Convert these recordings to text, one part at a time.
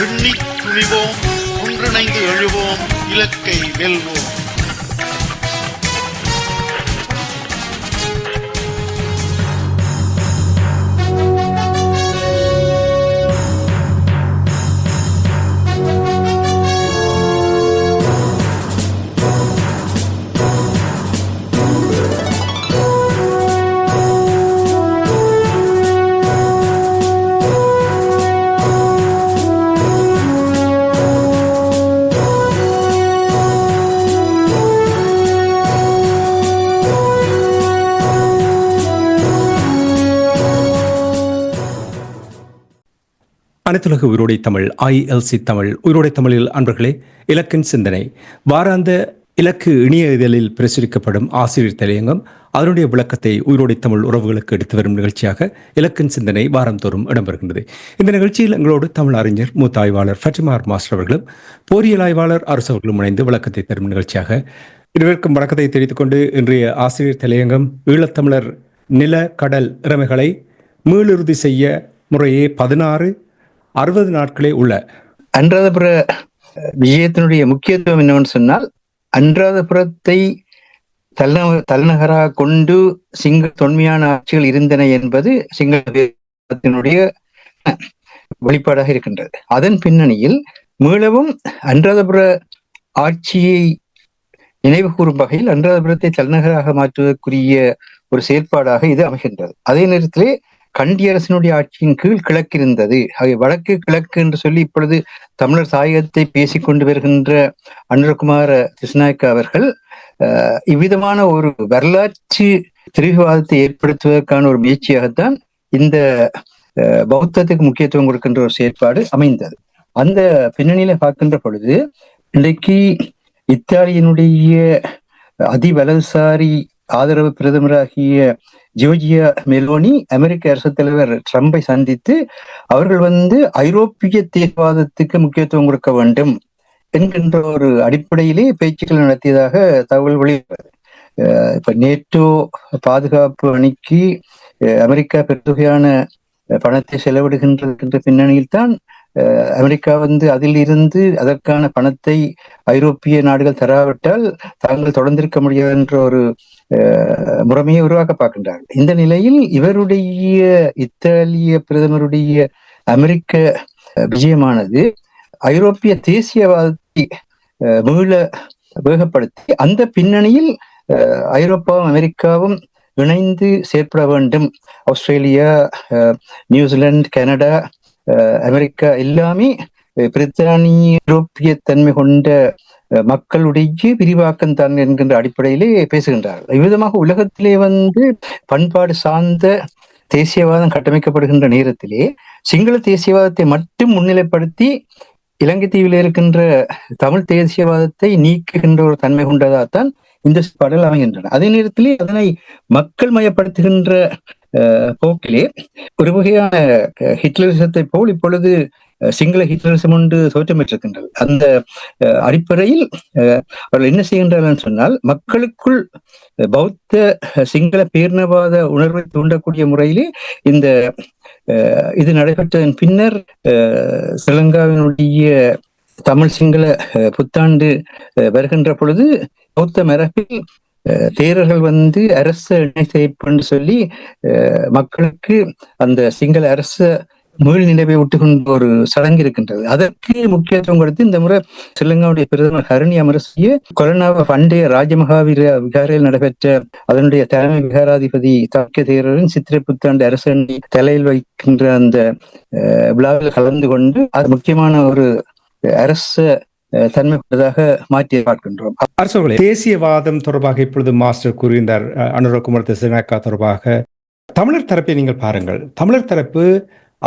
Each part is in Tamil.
எண்ணித் துணிவோம், ஒன்றிணைந்து எழுவோம், இலக்கை வெல்வோம். அனைத்துலக உயிரோடை தமிழ் ILC தமிழ் உயிரோடை தமிழில் அன்பர்களே, இலக்கின் சிந்தனை வாராந்த இலக்கு இணைய இதழில் பிரசுரிக்கப்படும் ஆசிரியர் தலையங்கம் அதனுடைய விளக்கத்தை உயிரோடை தமிழ் உறவுகளுக்கு எடுத்து வரும் நிகழ்ச்சியாக இலக்கின் சிந்தனை வாரந்தோறும் இடம்பெறுகின்றது. இந்த நிகழ்ச்சியில் எங்களோடு தமிழ் அறிஞர் மூத்த ஆய்வாளர் ஃபட்டிமா மாஸ்டர் அவர்களும் போரியல் ஆய்வாளர் அரசு அவர்களும் இணைந்து விளக்கத்தை தரும் நிகழ்ச்சியாக இருவருக்கும் வணக்கத்தை தெரிவித்துக் கொண்டு இன்றைய ஆசிரியர் தலையங்கம் ஈழத்தமிழர் நில கடல் இறமைகளை மீளுறுதி செய்ய முறையே 16-60 நாட்களே உள்ள அன்றாதபுர விஜயத்தினுடைய முக்கியத்துவம் என்னவென்று சொன்னால், அன்றாதபுரத்தை தலைநகராக கொண்டு சிங்கள தொன்மையான ஆட்சிகள் இருந்தன என்பது சிங்களத்தினுடைய வெளிப்பாடாக இருக்கின்றது. அதன் பின்னணியில் மீளவும் அன்றாதபுர ஆட்சியை நினைவு கூறும் வகையில் அன்றாதபுரத்தை தலைநகராக மாற்றுவதற்குரிய ஒரு செயற்பாடாக இது அமைகின்றது. அதே நேரத்திலே கண்டி அரசினுடைய ஆட்சியின் கீழ் கிழக்கு இருந்தது. வடக்கு கிழக்கு என்று சொல்லி இப்பொழுது தமிழர் தாயகத்தை பேசிக்கொண்டு வருகின்ற அனுரகுமார திசுநாயக்க அவர்கள் இவ்விதமான ஒரு வரலாற்று திரிவுவாதத்தை ஏற்படுத்துவதற்கான ஒரு முயற்சியாகத்தான் இந்த பௌத்தத்துக்கு முக்கியத்துவம் கொடுக்கின்ற ஒரு செயற்பாடு அமைந்தது. அந்த பின்னணியில பார்க்கின்ற பொழுது இன்றைக்கு இத்தாலியினுடைய அதிவலதுசாரி ஆதரவு பிரதமராகிய ஜோர்ஜியா மெலோனி அமெரிக்க அரசுத் தலைவர் ட்ரம்பை சந்தித்து அவர்கள் ஐரோப்பிய தீவிரவாதத்துக்கு முக்கியத்துவம் கொடுக்க வேண்டும் என்கின்ற ஒரு அடிப்படையிலே பேச்சுக்கள் நடத்தியதாக தகவல் வெளியிட்டது. இப்ப நேட்டோ பாதுகாப்பு அணிக்கு அமெரிக்கா பெருந்தொகையான பணத்தை செலவிடுகின்ற பின்னணியில் தான் அமெரிக்கா அதில் இருந்து அதற்கான பணத்தை ஐரோப்பிய நாடுகள் தராவிட்டால் தாங்கள் தொடர்ந்திருக்க முடியாது என்ற ஒரு முறைமையை உருவாக்க பார்க்கின்றார்கள். இந்த நிலையில் இவருடைய இத்தாலிய பிரதமருடைய அமெரிக்க விஜயமானது ஐரோப்பிய தேசியவாதத்தை மீள வேகப்படுத்தி அந்த பின்னணியில் ஐரோப்பாவும் அமெரிக்காவும் இணைந்து செயற்பட வேண்டும். ஆஸ்திரேலியா, நியூசிலாந்து, கனடா, அமெரிக்கா எல்லாமே பிரித்தானிய ஐரோப்பிய தன்மை கொண்ட மக்களுடைய விரிவாக்கம் தான் என்கின்ற அடிப்படையிலே பேசுகின்றார்கள். இவ்விதமாக உலகத்திலே பண்பாடு சார்ந்த தேசியவாதம் கட்டமைக்கப்படுகின்ற நேரத்திலே சிங்கள தேசியவாதத்தை மட்டும் முன்னிலைப்படுத்தி இலங்கை தீவில் இருக்கின்ற தமிழ் தேசியவாதத்தை நீக்குகின்ற ஒரு தன்மை கொண்டதாகத்தான் இந்த பாடல் அமைகின்றன. அதே நேரத்திலே அதனை மக்கள் மயப்படுத்துகின்ற போக்கிலே ஒரு வகையான ஹிட்லரிசத்தை போல் இப்பொழுது சிங்கள ஹிட்லரிசம் ஒன்று தோற்றம் பெற்றிருக்கின்றது. அந்த அடிப்படையில் அவர்கள் என்ன செய்கின்றார்கள் சொன்னால், மக்களுக்குள் பௌத்த சிங்கள பேரினவாத உணர்வை தூண்டக்கூடிய முறையிலே இந்த இது நடைபெற்றதன் பின்னர் ஸ்ரீலங்காவினுடைய தமிழ் சிங்கள புத்தாண்டு வருகின்ற பொழுது பௌத்த மரபில் தேரர்கள் அரச இணை செய்யப்பன்னு சொல்லி மக்களுக்கு அந்த சிங்கள அரச மீள் நினைவை விட்டுக்கொண்ட ஒரு சடங்கு இருக்கின்றது. அதற்கு முக்கியத்துவம் கொடுத்து இந்த முறை ஸ்ரீலங்காவுடைய பிரதமர் ஹரணி அமரசிய கொரோனாவை பண்டைய ராஜமகாவீர விகாரையில் நடைபெற்ற அதனுடைய தலைமை விகாராதிபதி தாக்கிய தேரரின் சித்திரை புத்தாண்டு அரசனை தலையில் வைக்கின்ற அந்த விழாவில் கலந்து கொண்டு அது முக்கியமான ஒரு அரச தன்மை கொண்டதாக மாற்றி பார்க்கின்றோம். அரசர்களே, தேசியவாதம் தொடர்பாக இப்பொழுது மாஸ்டர் கூறியிருந்தார். அனுரகுமார திசுநாயக்கா தொடர்பாக தமிழர் தரப்பை நீங்கள் பாருங்கள். தமிழர் தரப்பு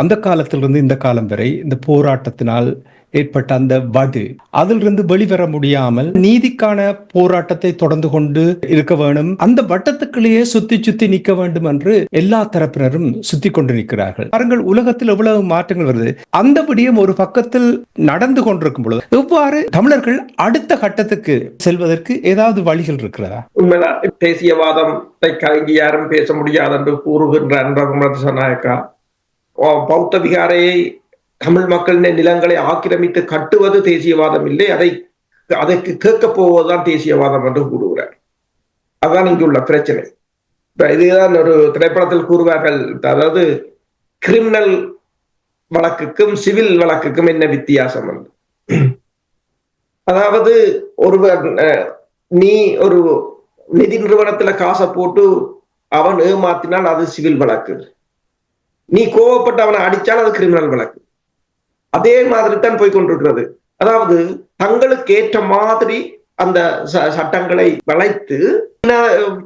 அந்த காலத்திலிருந்து இந்த காலம் வரை இந்த போராட்டத்தினால் ஏற்பட்ட அந்த வடு அதிலிருந்து வெளிவர முடியாமல் நீதிக்கான போராட்டத்தை தொடர்ந்து கொண்டு இருக்க வேண்டும். அந்த வட்டத்துக்குள்ளேயே சுத்தி சுத்தி நிற்க வேண்டும் என்று எல்லா தரப்பினரும் சுத்தி கொண்டு நிற்கிறார்கள். பாருங்கள், உலகத்தில் எவ்வளவு மாற்றங்கள் வருது. அந்த விடயம் ஒரு பக்கத்தில் நடந்து கொண்டிருக்கும் பொழுது எவ்வாறு தமிழர்கள் அடுத்த கட்டத்துக்கு செல்வதற்கு ஏதாவது வழிகள் இருக்கிறதா? உண்மைதான், தேசியவாதம் இங்கு யாரும் பேச முடியாது என்று கூறுகின்ற பௌத்த விகாரையை தமிழ் மக்களின் நிலங்களை ஆக்கிரமித்து கட்டுவது தேசியவாதம் இல்லை, அதற்கு கேட்க போவதுதான் தேசியவாதம் என்று கூறுகிறார். அதுதான் இங்குள்ள பிரச்சனை. இதுதான் ஒரு திரைப்படத்தில் கூறுவார்கள், அதாவது கிரிமினல் வழக்குக்கும் சிவில் வழக்குக்கும் என்ன வித்தியாசம் என்று. அதாவது ஒருவர் நீ ஒரு நிதி நிறுவனத்துல காசை போட்டு அவன் ஏமாத்தினால் அது சிவில் வழக்கு, நீ கோவப்பட்டு அவனை அடிச்சால் அது கிரிமினல் வழக்கு. அதே மாதிரி தான் போய் கொண்டிருக்கிறது. அதாவது தங்களுக்கு ஏற்ற மாதிரி அந்த சட்டங்களை வளைத்து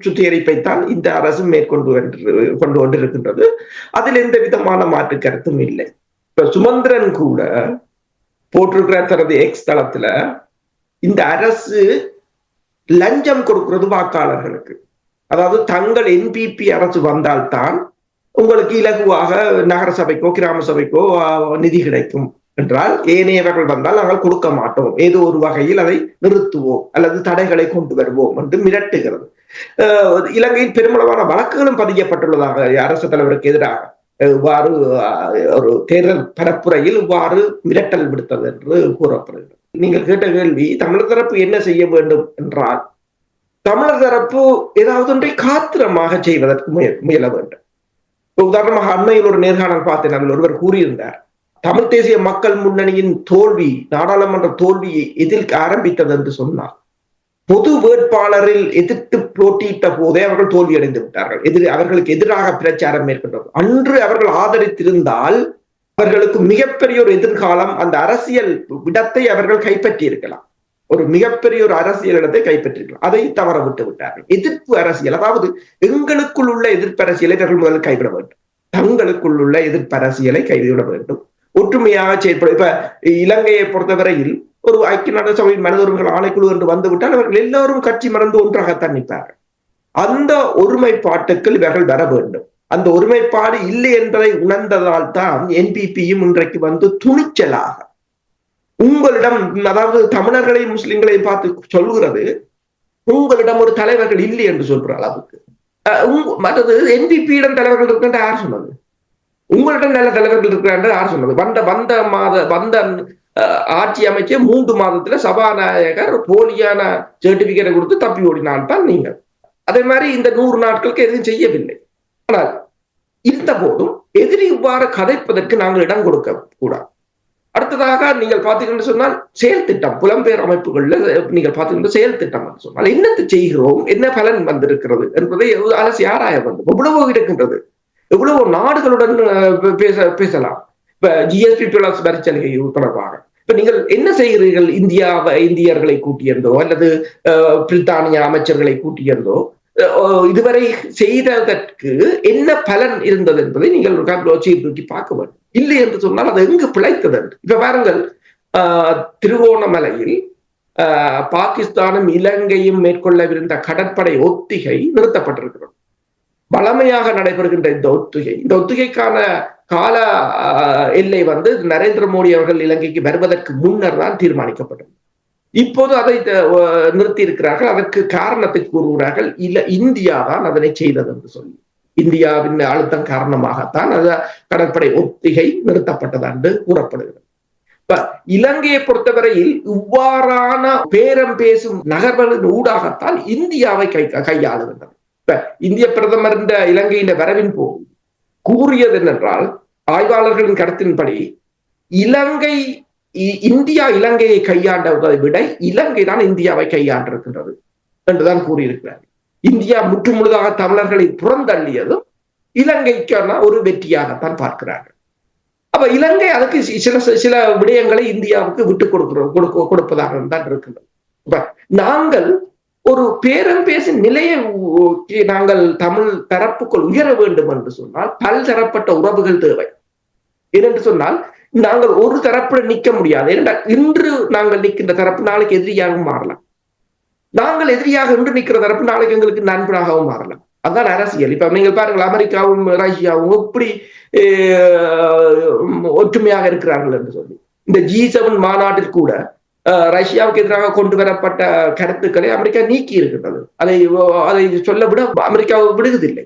சுத்திகரிப்பைத்தான் இந்த அரசு மேற்கொண்டு கொண்டிருக்கின்றது. அதில் எந்த விதமான மாற்று கருத்தும் இல்லை. இப்ப சுமந்திரன் கூட போட்டிருக்கிற தனது எக்ஸ் தளத்துல இந்த அரசு லஞ்சம் கொடுக்கிறது வாக்காளர்களுக்கு. அதாவது தங்கள் என்பிபி அரசு வந்தால்தான் உங்களுக்கு இலகுவாக நகர சபைக்கோ கிராம சபைக்கோ நிதி கிடைக்கும் என்றால், ஏனையவர்கள் வந்தால் நாங்கள் கொடுக்க மாட்டோம், ஏதோ ஒரு வகையில் அதை நிறுத்துவோம் அல்லது தடைகளை கொண்டு வருவோம் என்று மிரட்டுகிறது. இலங்கையில் பெருமளவான வழக்குகளும் பதியப்பட்டுள்ளதாக அரசு தலைவருக்கு எதிராக இவ்வாறு ஒரு தேர்தல் பரப்புரையில் இவ்வாறு மிரட்டல் விடுத்தது என்று கூறப்படுகிறது. நீங்கள் கேட்ட கேள்வி, தமிழர் தரப்பு என்ன செய்ய வேண்டும் என்றால், தமிழர் தரப்பு ஏதாவது ஒன்றை காத்திரமாக செய்வதற்கு முயல வேண்டும். உதாரணமாக அண்மையில் ஒரு நேர்காணல் பார்த்தேன், அதில் ஒருவர் கூறியிருந்தார், தமிழ் தேசிய மக்கள் முன்னணியின் தோல்வி, நாடாளுமன்ற தோல்வியை எதிர்க்க ஆரம்பித்தது என்று சொன்னார். பொது வேட்பாளரில் எதிர்த்து போட்டியிட்ட போதே அவர்கள் தோல்வி அடைந்து விட்டார்கள். அவர்களுக்கு எதிராக பிரச்சாரம் மேற்கொண்டது. அன்று அவர்கள் ஆதரித்திருந்தால் அவர்களுக்கு மிகப்பெரிய ஒரு எதிர்காலம், அந்த அரசியல் இடத்தை அவர்கள் கைப்பற்றி இருக்கலாம், ஒரு மிகப்பெரிய ஒரு அரசியல் இடத்தை கைப்பற்றிருக்கலாம். அதை தவற விட்டு விட்டார்கள். எதிர்ப்பு அரசியல், அதாவது எங்களுக்குள் உள்ள எதிர்ப்பு அரசியலை அவர்கள் முதலில் கைவிட வேண்டும். தங்களுக்குள் உள்ள எதிர்ப்பு அரசியலை கைவிட வேண்டும். ஒற்றுமையாக செயற்படும். இப்ப இலங்கையை பொறுத்தவரையில் ஒரு ஐக்கிய நாடு சபை மனித உரிமைகள் ஆணைக்குழு என்று வந்துவிட்டால் அவர்கள் எல்லாரும் கட்சி மறந்து ஒன்றாகத்தான் நிற்பார்கள். அந்த ஒருமைப்பாட்டுக்கள் இவர்கள் வர வேண்டும். அந்த ஒருமைப்பாடு இல்லை என்பதை உணர்ந்ததால் தான் என்பிபியும் இன்றைக்கு வந்து துணிச்சலாக உங்களிடம், அதாவது தமிழர்களையும் முஸ்லிம்களையும் பார்த்து சொல்கிறது, உங்களிடம் ஒரு தலைவர்கள் இல்லை என்று சொல்ற அளவுக்கு. மற்றது என்பிபியிடம் தலைவர்கள் இருக்கின்ற யார் சொன்னது? உங்களிடம் நல்ல தலைவர்கள் இருக்கிறார்கள் யார் சொன்னது? வந்த ஆட்சி அமைச்ச 3 மாதத்துல சபாநாயகர் போலியான சர்டிபிகேட்டை கொடுத்து தப்பி ஓடினால்தான் நீங்கள். அதே மாதிரி இந்த 100 நாட்களுக்கு எதுவும் செய்யவில்லை. ஆனால் இருந்த போதும் எதிரி இவ்வாறு கதைப்பதற்கு நாங்கள் இடம் கொடுக்க கூடாது. அடுத்ததாக நீங்கள் பார்த்தீங்கன்னு சொன்னால் செயல் திட்டம், புலம்பெயர் அமைப்புகள்ல நீங்கள் பார்த்தீங்கன்னா செயல் திட்டம் என்று சொன்னால் என்னத்தை செய்கிறோம், என்ன பலன் வந்திருக்கிறது என்பதை அலசி ஆராய வேண்டும். எவ்வளவோ இருக்கின்றது, எவ்வளவோ நாடுகளுடன் பேசலாம். இப்ப ஜிஎஸ்பி பிளஸ் வரிச்சலுகை தொடர்பாக இப்ப நீங்கள் என்ன செய்கிறீர்கள்? இந்தியர்களை கூட்டியிருந்தோ அல்லது பிரித்தானிய அமைச்சர்களை கூட்டியிருந்தோ இதுவரை செய்ததற்கு என்ன பலன் இருந்தது என்பதை நீங்கள் சீர்தூக்கி பார்க்க வேண்டும். இல்லை என்று சொன்னால் அது எங்கு பிழைத்தது என்று. இப்ப பாருங்கள், திருவோணமலையில் பாகிஸ்தானும் இலங்கையும் மேற்கொள்ளவிருந்த கடற்படை ஒத்திகை நிறுத்தப்பட்டிருக்கிறது. வளமையாக நடைபெறுகின்ற இந்த ஒத்திகைக்கான கால எல்லை வந்து நரேந்திர மோடி அவர்கள் இலங்கைக்கு வருவதற்கு முன்னர் தான் தீர்மானிக்கப்பட்டது. இப்போது அதை நிறுத்தி இருக்கிறார்கள். அதற்கு காரணத்தை கூறுகிறார்கள், இல்ல இந்தியா தான் அதனை செய்தது என்று சொல்லி. இந்தியாவின் அழுத்தம் காரணமாகத்தான் அது கடற்படை ஒத்திகை நிறுத்தப்பட்டது என்று கூறப்படுகிறது. இப்ப இலங்கையை பொறுத்தவரையில் இவ்வாறான பேரம் பேசும் நகர்வுகளின் ஊடாகத்தான் இந்தியாவை கையாளுகின்றனர். இப்ப இந்திய பிரதமர் இந்த இலங்கையின் வரவின் போது கூறியது என்னென்றால், ஆய்வாளர்களின் கருத்தின்படி இந்தியா இலங்கையை கையாண்டதை விட இலங்கை தான் இந்தியாவை கையாண்டிருக்கின்றது என்றுதான் கூறியிருக்கிறார். இந்தியா முற்றுமுழுதாக தமிழர்களை புறந்தள்ளியதும் இலங்கைக்கான ஒரு வெற்றியாகத்தான் பார்க்கிறார்கள். அப்ப இலங்கை அதுக்கு சில விடயங்களை இந்தியாவுக்கு விட்டுக் கொடுப்பதாக தான் இருக்கின்றது. இப்ப நாங்கள் ஒரு பேரம் பேசும் நிலையை நாங்கள் தமிழ் தரப்புக்குள் உயர வேண்டும் என்று சொன்னால் பல்தரப்பட்ட உறவுகள் தேவை. ஏனென்று சொன்னால் நாங்கள் ஒரு தரப்புல நிற்க முடியாது. ஏனென்றால் இன்று நாங்கள் நிற்கின்ற தரப்பு நாளைக்கு எதிரியாகவும் மாறலாம். நாங்கள் எதிரியாக இன்று நிற்கிற தரப்பு நாளைக்கு எங்களுக்கு நண்பனாகவும் மாறலாம். அதுதான் அரசியல். இப்ப நீங்கள் பாருங்கள், அமெரிக்காவும் ரஷ்யாவும் எப்படி ஒற்றுமையாக இருக்கிறார்கள் என்று சொல்லி இந்த G7 மாநாட்டில் கூட ரஷ்யாவுக்கு எதிராக கொண்டு வரப்பட்ட கருத்துக்களை அமெரிக்கா நீக்கி இருக்கின்றது. அதை சொல்ல விட அமெரிக்காவை விடுவதில்லை.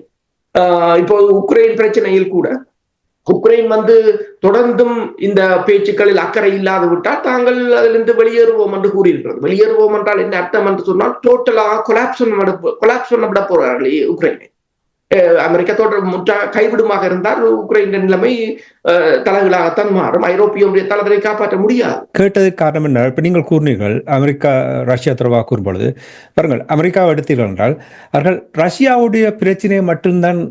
இப்போ உக்ரைன் பிரச்சனையில் கூட உக்ரைன் தொடர்ந்தும் இந்த பேச்சுக்களில் அக்கறை இல்லாது விட்டால் தாங்கள் அதிலிருந்து வெளியேறுவோம் என்று கூறியிருக்கிறது. வெளியேறுவோம் என்றால் என்ன அர்த்தம் என்று சொன்னால் டோட்டலாக கொலாப்ஸ் பண்ண போறார்கள் உக்ரைனை. அமெரிக்கா முற்றாக கைவிடுமாக இருந்தால் உக்ரைன் நிலைமை தலைகளாகத்தான் மாறும். ஐரோப்பிய ஒன்றியத்தால் அதனை காப்பாற்ற முடியாது. கேட்டதுக்கு காரணம் என்ன? இப்ப நீங்கள் கூறினீர்கள் அமெரிக்கா ரஷ்யா தொடர்பாக கூறும்பொழுது பாருங்கள், அமெரிக்காவை எடுத்தீர்கள் என்றால் அவர்கள் ரஷ்யாவுடைய பிரச்சனையை மட்டும்தான்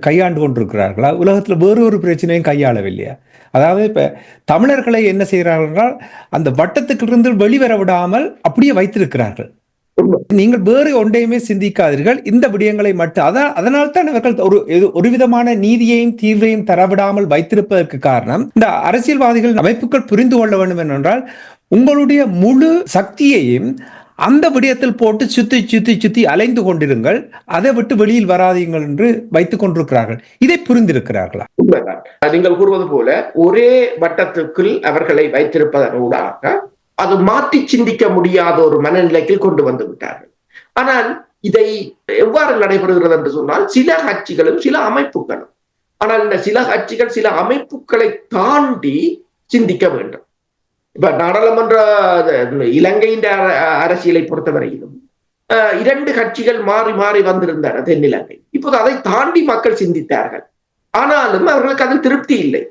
கையாண்டு கொண்டிருக்கிறார்களா? உலகத்தில் வேறு ஒரு பிரச்சனையும் கையாளவில்லையா? அதாவது இப்ப தமிழர்களை என்ன செய்கிறார்கள் என்றால் அந்த வட்டத்துக்கிலிருந்து வெளிவர விடாமல் அப்படியே வைத்திருக்கிறார்கள். நீங்கள் வேறு ஒன்றையுமே சிந்திக்காதீர்கள், இந்த விடயங்களை மட்டும். அதனால் தான் அவர்கள் ஒரு விதமான நீதியையும் தீர்வையும் தரவிடாமல் வைத்திருப்பதற்கு காரணம் இந்த அரசியல்வாதிகள் அமைப்புகள் புரிந்து கொள்ள வேண்டும் என்றால் உங்களுடைய முழு சக்தியையும் அந்த விடயத்தில் போட்டு சுத்தி சுத்தி சுத்தி அலைந்து கொண்டிருங்கள், அதை விட்டு வெளியில் வராதீங்கள் என்று வைத்துக் கொண்டிருக்கிறார்கள். இதை புரிந்திருக்கிறார்களா? நீங்கள் கூறுவது போல ஒரே வட்டத்துக்குள் அவர்களை வைத்திருப்பதனூடாக அது மாற்றி சிந்திக்க முடியாத ஒரு மனநிலைக்கு கொண்டு வந்து விட்டார்கள். ஆனால் இதை எவ்வாறு நடைபெறுகிறது என்று சொன்னால் சில கட்சிகளும் சில அமைப்புகளும், ஆனால் இந்த சில கட்சிகள் சில அமைப்புகளை தாண்டி சிந்திக்க வேண்டும். இப்ப நாடாளுமன்ற இலங்கையின் அரசியலை பொறுத்தவரையிலும் 2 கட்சிகள் மாறி மாறி வந்திருந்தன தென்னிலங்கை. இப்போது அதை தாண்டி மக்கள் சிந்தித்தார்கள். ஆனாலும் அவர்களுக்கு அதில் திருப்தி இல்லை.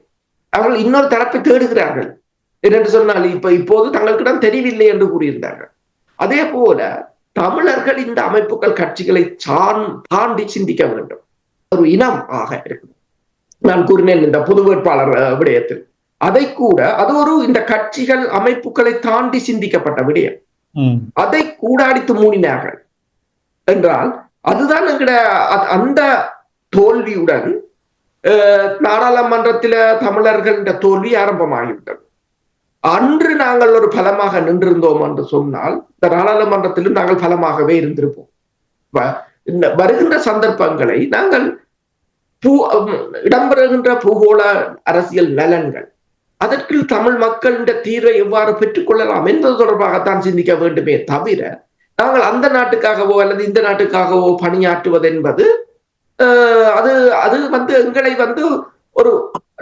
அவர்கள் இன்னொரு தரப்பை தேடுகிறார்கள். என்று சொன்னால் இப்போது தங்களுக்கிடம் தெரியவில்லை என்று கூறியிருந்தார்கள். அதே போல தமிழர்கள் இந்த அமைப்புகள் கட்சிகளை தாண்டி சிந்திக்க வேண்டும். ஒரு இனம் ஆக இருக்கு. நான் கூறினேன் இந்த பொது வேட்பாளர் விடயத்தில் அதை கூட அது ஒரு இந்த கட்சிகள் அமைப்புகளை தாண்டி சிந்திக்கப்பட்ட விடயம். அதை கூட அடித்து மூடினார்கள் என்றால் அதுதான் அந்த தோல்வியுடன் நாடாளுமன்றத்தில தமிழர்கள் தோல்வி ஆரம்பமாகிவிட்டது. அன்று நாங்கள் ஒரு பலமாக நின்றிருந்தோம் என்று சொன்னால் இந்த நாடாளுமன்றத்திலும் நாங்கள் பலமாகவே இருந்திருப்போம். வருகின்ற சந்தர்ப்பங்களை நாங்கள் இடம்பெறுகின்ற பூகோள அரசியல் நலன்கள் அதற்கு தமிழ் மக்களின் தீர்வை எவ்வாறு பெற்றுக் கொள்ளலாம் என்பது தொடர்பாகத்தான் சிந்திக்க வேண்டுமே தவிர நாங்கள் அந்த நாட்டுக்காகவோ அல்லது இந்த நாட்டுக்காகவோ பணியாற்றுவது என்பது அது எங்களை ஒரு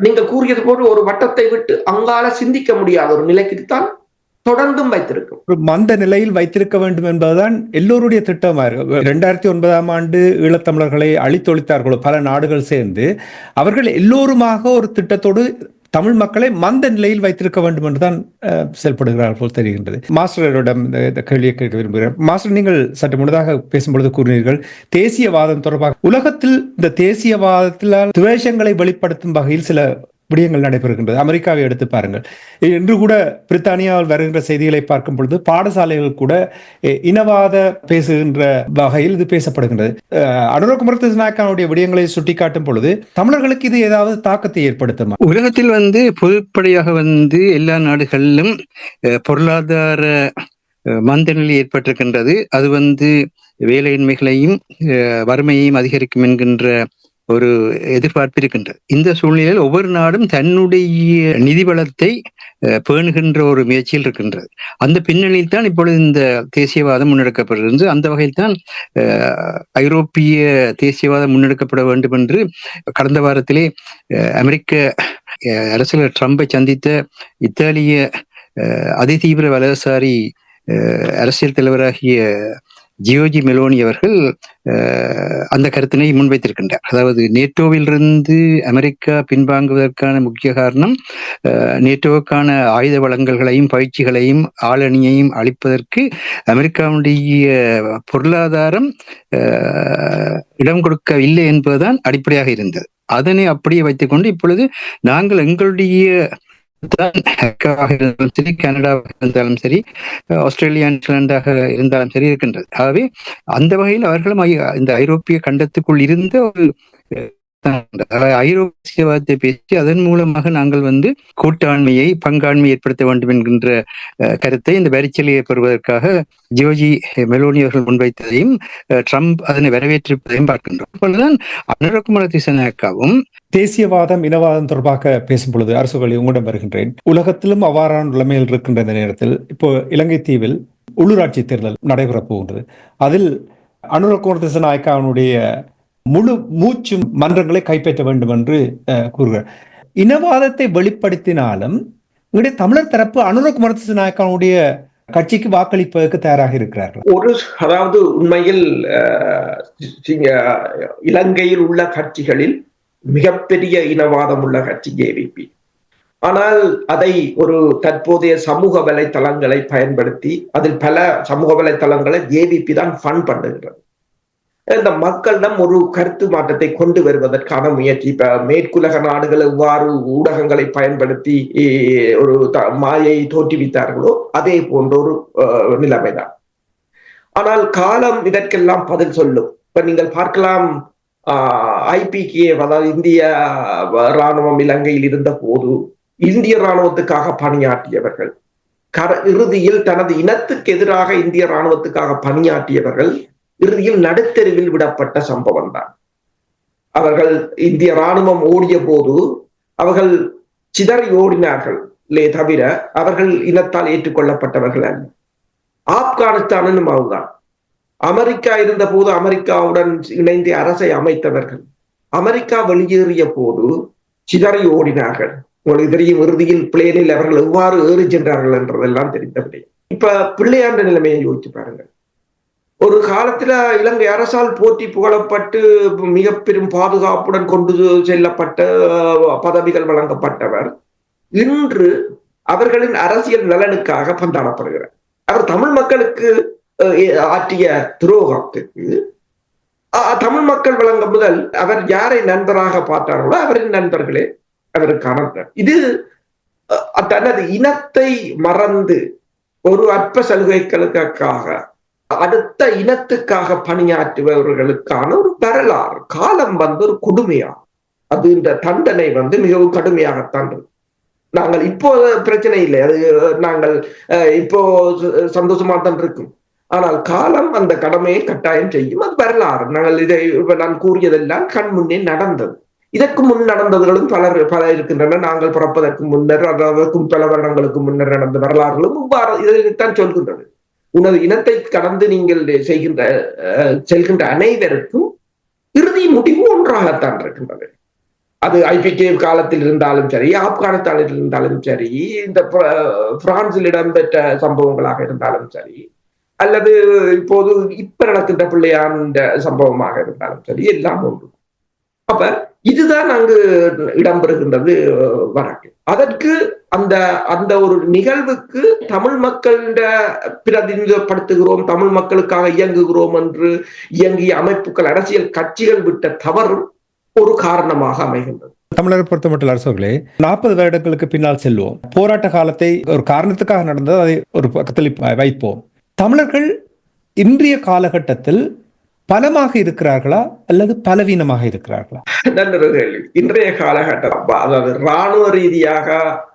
நீங்கள் கூறியது போல ஒரு வட்டத்தை விட்டு அங்கால சிந்திக்க முடியாத ஒரு நிலைக்குத்தான் தொடர்ந்தும் வைத்திருக்கும். ஒரு மந்த நிலையில் வைத்திருக்க வேண்டும் என்பதுதான் எல்லோருடைய திட்டமா இருக்கு. 2009ஆம் ஆண்டு ஈழத்தமிழர்களை அழித்தொழித்தார்களோ பல நாடுகள் சேர்ந்து அவர்கள் எல்லோருமாக ஒரு திட்டத்தோடு தமிழ் மக்களை மந்த நிலையில் வைத்திருக்க வேண்டும் என்றுதான் செயல்படுகிறார்கள் போல் தெரிகின்றது. மாஸ்டரிடம் இந்த கேள்வியை கேட்க விரும்புகிறேன். மாஸ்டர், நீங்கள் சற்று முன்னதாக பேசும்பொழுது கூறினீர்கள் தேசியவாதம் தொடர்பாக உலகத்தில் இந்த தேசியவாதத்தினால் துவேஷங்களை வெளிப்படுத்தும் வகையில் சில விடயங்கள் நடைபெறுகின்றது. அமெரிக்காவை எடுத்து பாருங்கள். இன்று கூட பிரித்தானியாவில் வருகின்ற செய்திகளை பார்க்கும் பொழுது பாடசாலைகள் கூட இனவாத பேசுகின்ற வகையில் இது பேசப்படுகின்றது. அனுரகுமார திசாநாயக்கனுடைய விடயங்களை சுட்டிக்காட்டும் பொழுது தமிழர்களுக்கு இது ஏதாவது தாக்கத்தை ஏற்படுத்துமா? உலகத்தில் பொதுப்படையாக எல்லா நாடுகளிலும் பொருளாதார மந்தநிலை ஏற்பட்டிருக்கின்றது. அது வேலையின்மைகளையும் வறுமையையும் அதிகரிக்கும் என்கின்ற ஒரு எதிர்பார்ப்பு இருக்கின்றது. இந்த சூழ்நிலையில் ஒவ்வொரு நாடும் தன்னுடைய நிதி வளத்தை பேணுகின்ற ஒரு முயற்சியில் இருக்கின்றது. அந்த பின்னணியில் தான் இப்பொழுது இந்த தேசியவாதம் முன்னெடுக்கப்படுகிறது. அந்த வகையில் தான் ஐரோப்பிய தேசியவாதம் முன்னெடுக்கப்பட வேண்டும் என்று கடந்த வாரத்திலே அமெரிக்க அரசியல் ட்ரம்பை சந்தித்த இத்தாலிய அதிதீவிர வலதுசாரி அரசியல் தலைவராகிய ஜியோர்ஜி மெலோனி அவர்கள் அந்த கருத்தினை முன்வைத்திருக்கின்றார். அதாவது நேட்டோவிலிருந்து அமெரிக்கா பின்வாங்குவதற்கான முக்கிய காரணம் நேட்டோவுக்கான ஆயுத வழங்கல்களையும் பயிற்சிகளையும் ஆளணியையும் அளிப்பதற்கு அமெரிக்காவுடைய பொருளாதாரம் இடம் கொடுக்கவில்லை என்பதுதான் அடிப்படையாக இருந்தது. அதனை அப்படியே வைத்துக்கொண்டு இப்பொழுது நாங்கள் எங்களுடைய இருந்தாலும் சரி, கனடாவாக இருந்தாலும் சரி, ஆஸ்திரேலியா, நியூசிலாண்டாக இருந்தாலும் சரி இருக்கின்றது. ஆகவே அந்த வகையில் அவர்களும் இந்த ஐரோப்பிய கண்டத்துக்குள் இருந்த ஒரு ஐரோப்பியவாதத்தை பேசி அதன் மூலமாக நாங்கள் கூட்டாண்மையை பங்காண்மை ஏற்படுத்த வேண்டும் என்கின்ற கருத்தை இந்த வரிச்சலுகையை பெறுவதற்காக ஜோர்ஜி மெலோனி அவர்கள் முன்வைத்ததையும் ட்ரம்ப் அதனை வரவேற்றிருப்பதையும் பார்க்கின்றோம். அப்பொழுதுதான் அனுரகுமார திசாநாயக்காவும் தேசியவாதம் இனவாதம் தொடர்பாக பேசும் பொழுது அரசுகளை உங்களிடம் வருகின்றேன். உலகத்திலும் அவ்வாறான நிலைமையில் இருக்கின்ற இந்த நேரத்தில் இப்போ இலங்கை தீவில் உள்ளூராட்சி தேர்தல் நடைபெறப் போகின்றது. அதில் அனுரகுமார திசாநாயக்காவுடைய முழு மூச்சு மன்றங்களை கைப்பற்ற வேண்டும் என்று கூறுகிறார். இனவாதத்தை வெளிப்படுத்தினாலும் இங்கே தமிழர் தரப்பு அனுரகுமார திசாநாயக்காவுடைய கட்சிக்கு வாக்களிப்பதற்கு தயாராக இருக்கிறார்கள். அதாவது உண்மையில் இலங்கையில் உள்ள கட்சிகளில் மிகப்பெரிய இனவாதம் உள்ள கட்சி ஜேவிபி. ஆனால் அதை ஒரு தற்போதைய சமூக வலைத்தளங்களை பயன்படுத்தி அதில் பல சமூக வலைத்தளங்களை ஜேவிபி தான் ஃபண்ட் பண்ணுகிறது. இந்த மக்களிடம் ஒரு கருத்து மாற்றத்தை கொண்டு வருவதற்கான முயற்சி. இப்ப மேற்குலக நாடுகள் எவ்வாறு ஊடகங்களை பயன்படுத்தி ஒரு மாயை தோற்றுவித்தார்களோ அதே போன்ற ஒரு நிலைமைதான். ஆனால் காலம் இதற்கெல்லாம் பதில் சொல்லும். இப்ப நீங்கள் பார்க்கலாம், IPKA அதாவது இந்திய இராணுவம் இலங்கையில் இருந்த போது இந்திய இராணுவத்துக்காக பணியாற்றியவர்கள், இறுதியில் தனது இனத்துக்கு எதிராக இந்திய இராணுவத்துக்காக பணியாற்றியவர்கள் இறுதியில் நடுத்தெருவில் விடப்பட்ட சம்பவம் தான். அவர்கள் இந்திய இராணுவம் ஓடிய போது அவர்கள் சிதறி ஓடினார்கள் தவிர அவர்கள் இனத்தால் ஏற்றுக்கொள்ளப்பட்டவர்கள் அல்ல. ஆப்கானிஸ்தானும் அதுதான். அமெரிக்கா இருந்த போது அமெரிக்காவுடன் இணைந்து அரசை அமைத்தவர்கள் அமெரிக்கா வெளியேறிய போது சிதறி ஓடினார்கள். உங்களுக்கு தெரியும், இறுதியில் பிளேனில் அவர்கள் எவ்வாறு ஏறி சென்றார்கள் என்றதெல்லாம் தெரிந்தவில்லை. இப்ப பிள்ளையாண்ட நிலைமையை யோசிச்சு பாருங்கள். ஒரு காலத்துல இலங்கை அரசால் போற்றி புகழப்பட்டு மிக பெரும் பாதுகாப்புடன் கொண்டு செல்லப்பட்ட பதவிகள் வழங்கப்பட்டவர் இன்று அவர்களின் அரசியல் நலனுக்காக பந்தாடப்படுகிறார். அவர் தமிழ் மக்களுக்கு ஆற்றிய துரோகத்துக்கு தமிழ் மக்கள் வழங்க முதல் அவர் யாரை நண்பராக பார்த்தார்களோ அவரின் நண்பர்களே அவருக்கான இது தனது இனத்தை மறந்து ஒரு அற்ப சலுகைகளுக்காக அடுத்த இனத்துக்காக பணியாற்றுபவர்களுக்கான ஒரு வரலாறு காலம் ஒரு கொடுமையா. அது இந்த தண்டனை மிகவும் கடுமையாகத்தான் இருக்கு. நாங்கள் இப்போ பிரச்சனை இல்லை, அது நாங்கள் இப்போ சந்தோஷமா தான் இருக்கும். ஆனால் காலம் அந்த கடமையை கட்டாயம் செய்யும். அது வரலாறு. நாங்கள் இதை நான் கூறியதெல்லாம் கண் முன்னே நடந்தது. இதற்கு முன் நடந்ததுகளும் பல இருக்கின்றன. நாங்கள் பிறப்பதற்கு முன்னர், அதற்கும் பல வருடங்களுக்கு முன்னர் நடந்த வரலாறுகளும் இதைத்தான் சொல்கின்றது. உனது இனத்தை கடந்து நீங்கள் செல்கின்ற அனைவருக்கும் இறுதி முடிவு ஒன்றாகத்தான் இருக்கின்றது. அது IPKA காலத்தில் இருந்தாலும் சரி, ஆப்கானிஸ்தானில் இருந்தாலும் சரி, இந்த பிரான்சில் இடம்பெற்ற சம்பவங்களாக இருந்தாலும் சரி, அல்லது இப்போது இப்ப நடக்கின்ற பிள்ளையாண்ட சம்பவமாக இருந்தாலும் சரி, எல்லாம் ஒன்று. அப்ப இதுதான் அங்கு இடம்பெறுகின்றது வழக்கு. அதற்கு அந்த ஒரு நிகழ்வுக்கு தமிழ் மக்களிட பிரதிநிதிப்படுத்துகிறோம், தமிழ் மக்களுக்காக இயங்குகிறோம் என்று இயங்கிய அமைப்புகள், அரசியல் கட்சிகள் விட்ட தவறும் ஒரு காரணமாக அமைகின்றது. தமிழரை பொறுத்த மட்டும் அரசுகளே 40 வருடங்களுக்கு பின்னால் செல்வோம். போராட்ட காலத்தை ஒரு காரணத்துக்காக நடந்தது, அதை ஒரு பக்கத்தில் வைப்போம். தமிழர்கள் இன்றைய காலகட்டத்தில் பலமாக இருக்கிறார்களா அல்லது பலவீனமாக இருக்கிறார்களா? நல்ல கேள்வி. இன்றைய காலகட்டம், அதாவது இராணுவ ரீதியாக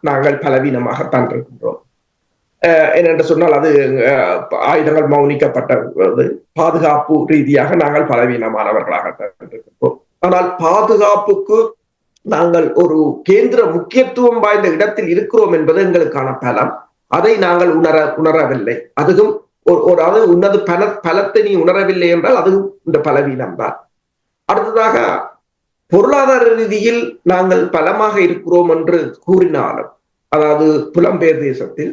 நாங்கள் பலவீனமாகத்தான் இருக்கின்றோம். என்னென்று சொன்னால் அது ஆயுதங்கள் மௌனிக்கப்பட்டது. பாதுகாப்பு ரீதியாக நாங்கள் பலவீனமானவர்களாகத்தான் இருக்கின்றோம். ஆனால் பாதுகாப்புக்கு நாங்கள் ஒரு கேந்திர முக்கியத்துவம் வாய்ந்த இடத்தில் இருக்கிறோம் என்பது எங்களுக்கான பலம். அதை நாங்கள் உணரவில்லை. அதுவும் அது உன்னது பலத்தை நீ உணரவில்லை என்றால் அது இந்த பலவீனம் தான். அடுத்ததாக பொருளாதார ரீதியில் நாங்கள் பலமாக இருக்கிறோம் என்று கூறினாலும், அதாவது புலம்பெயர் தேசத்தில்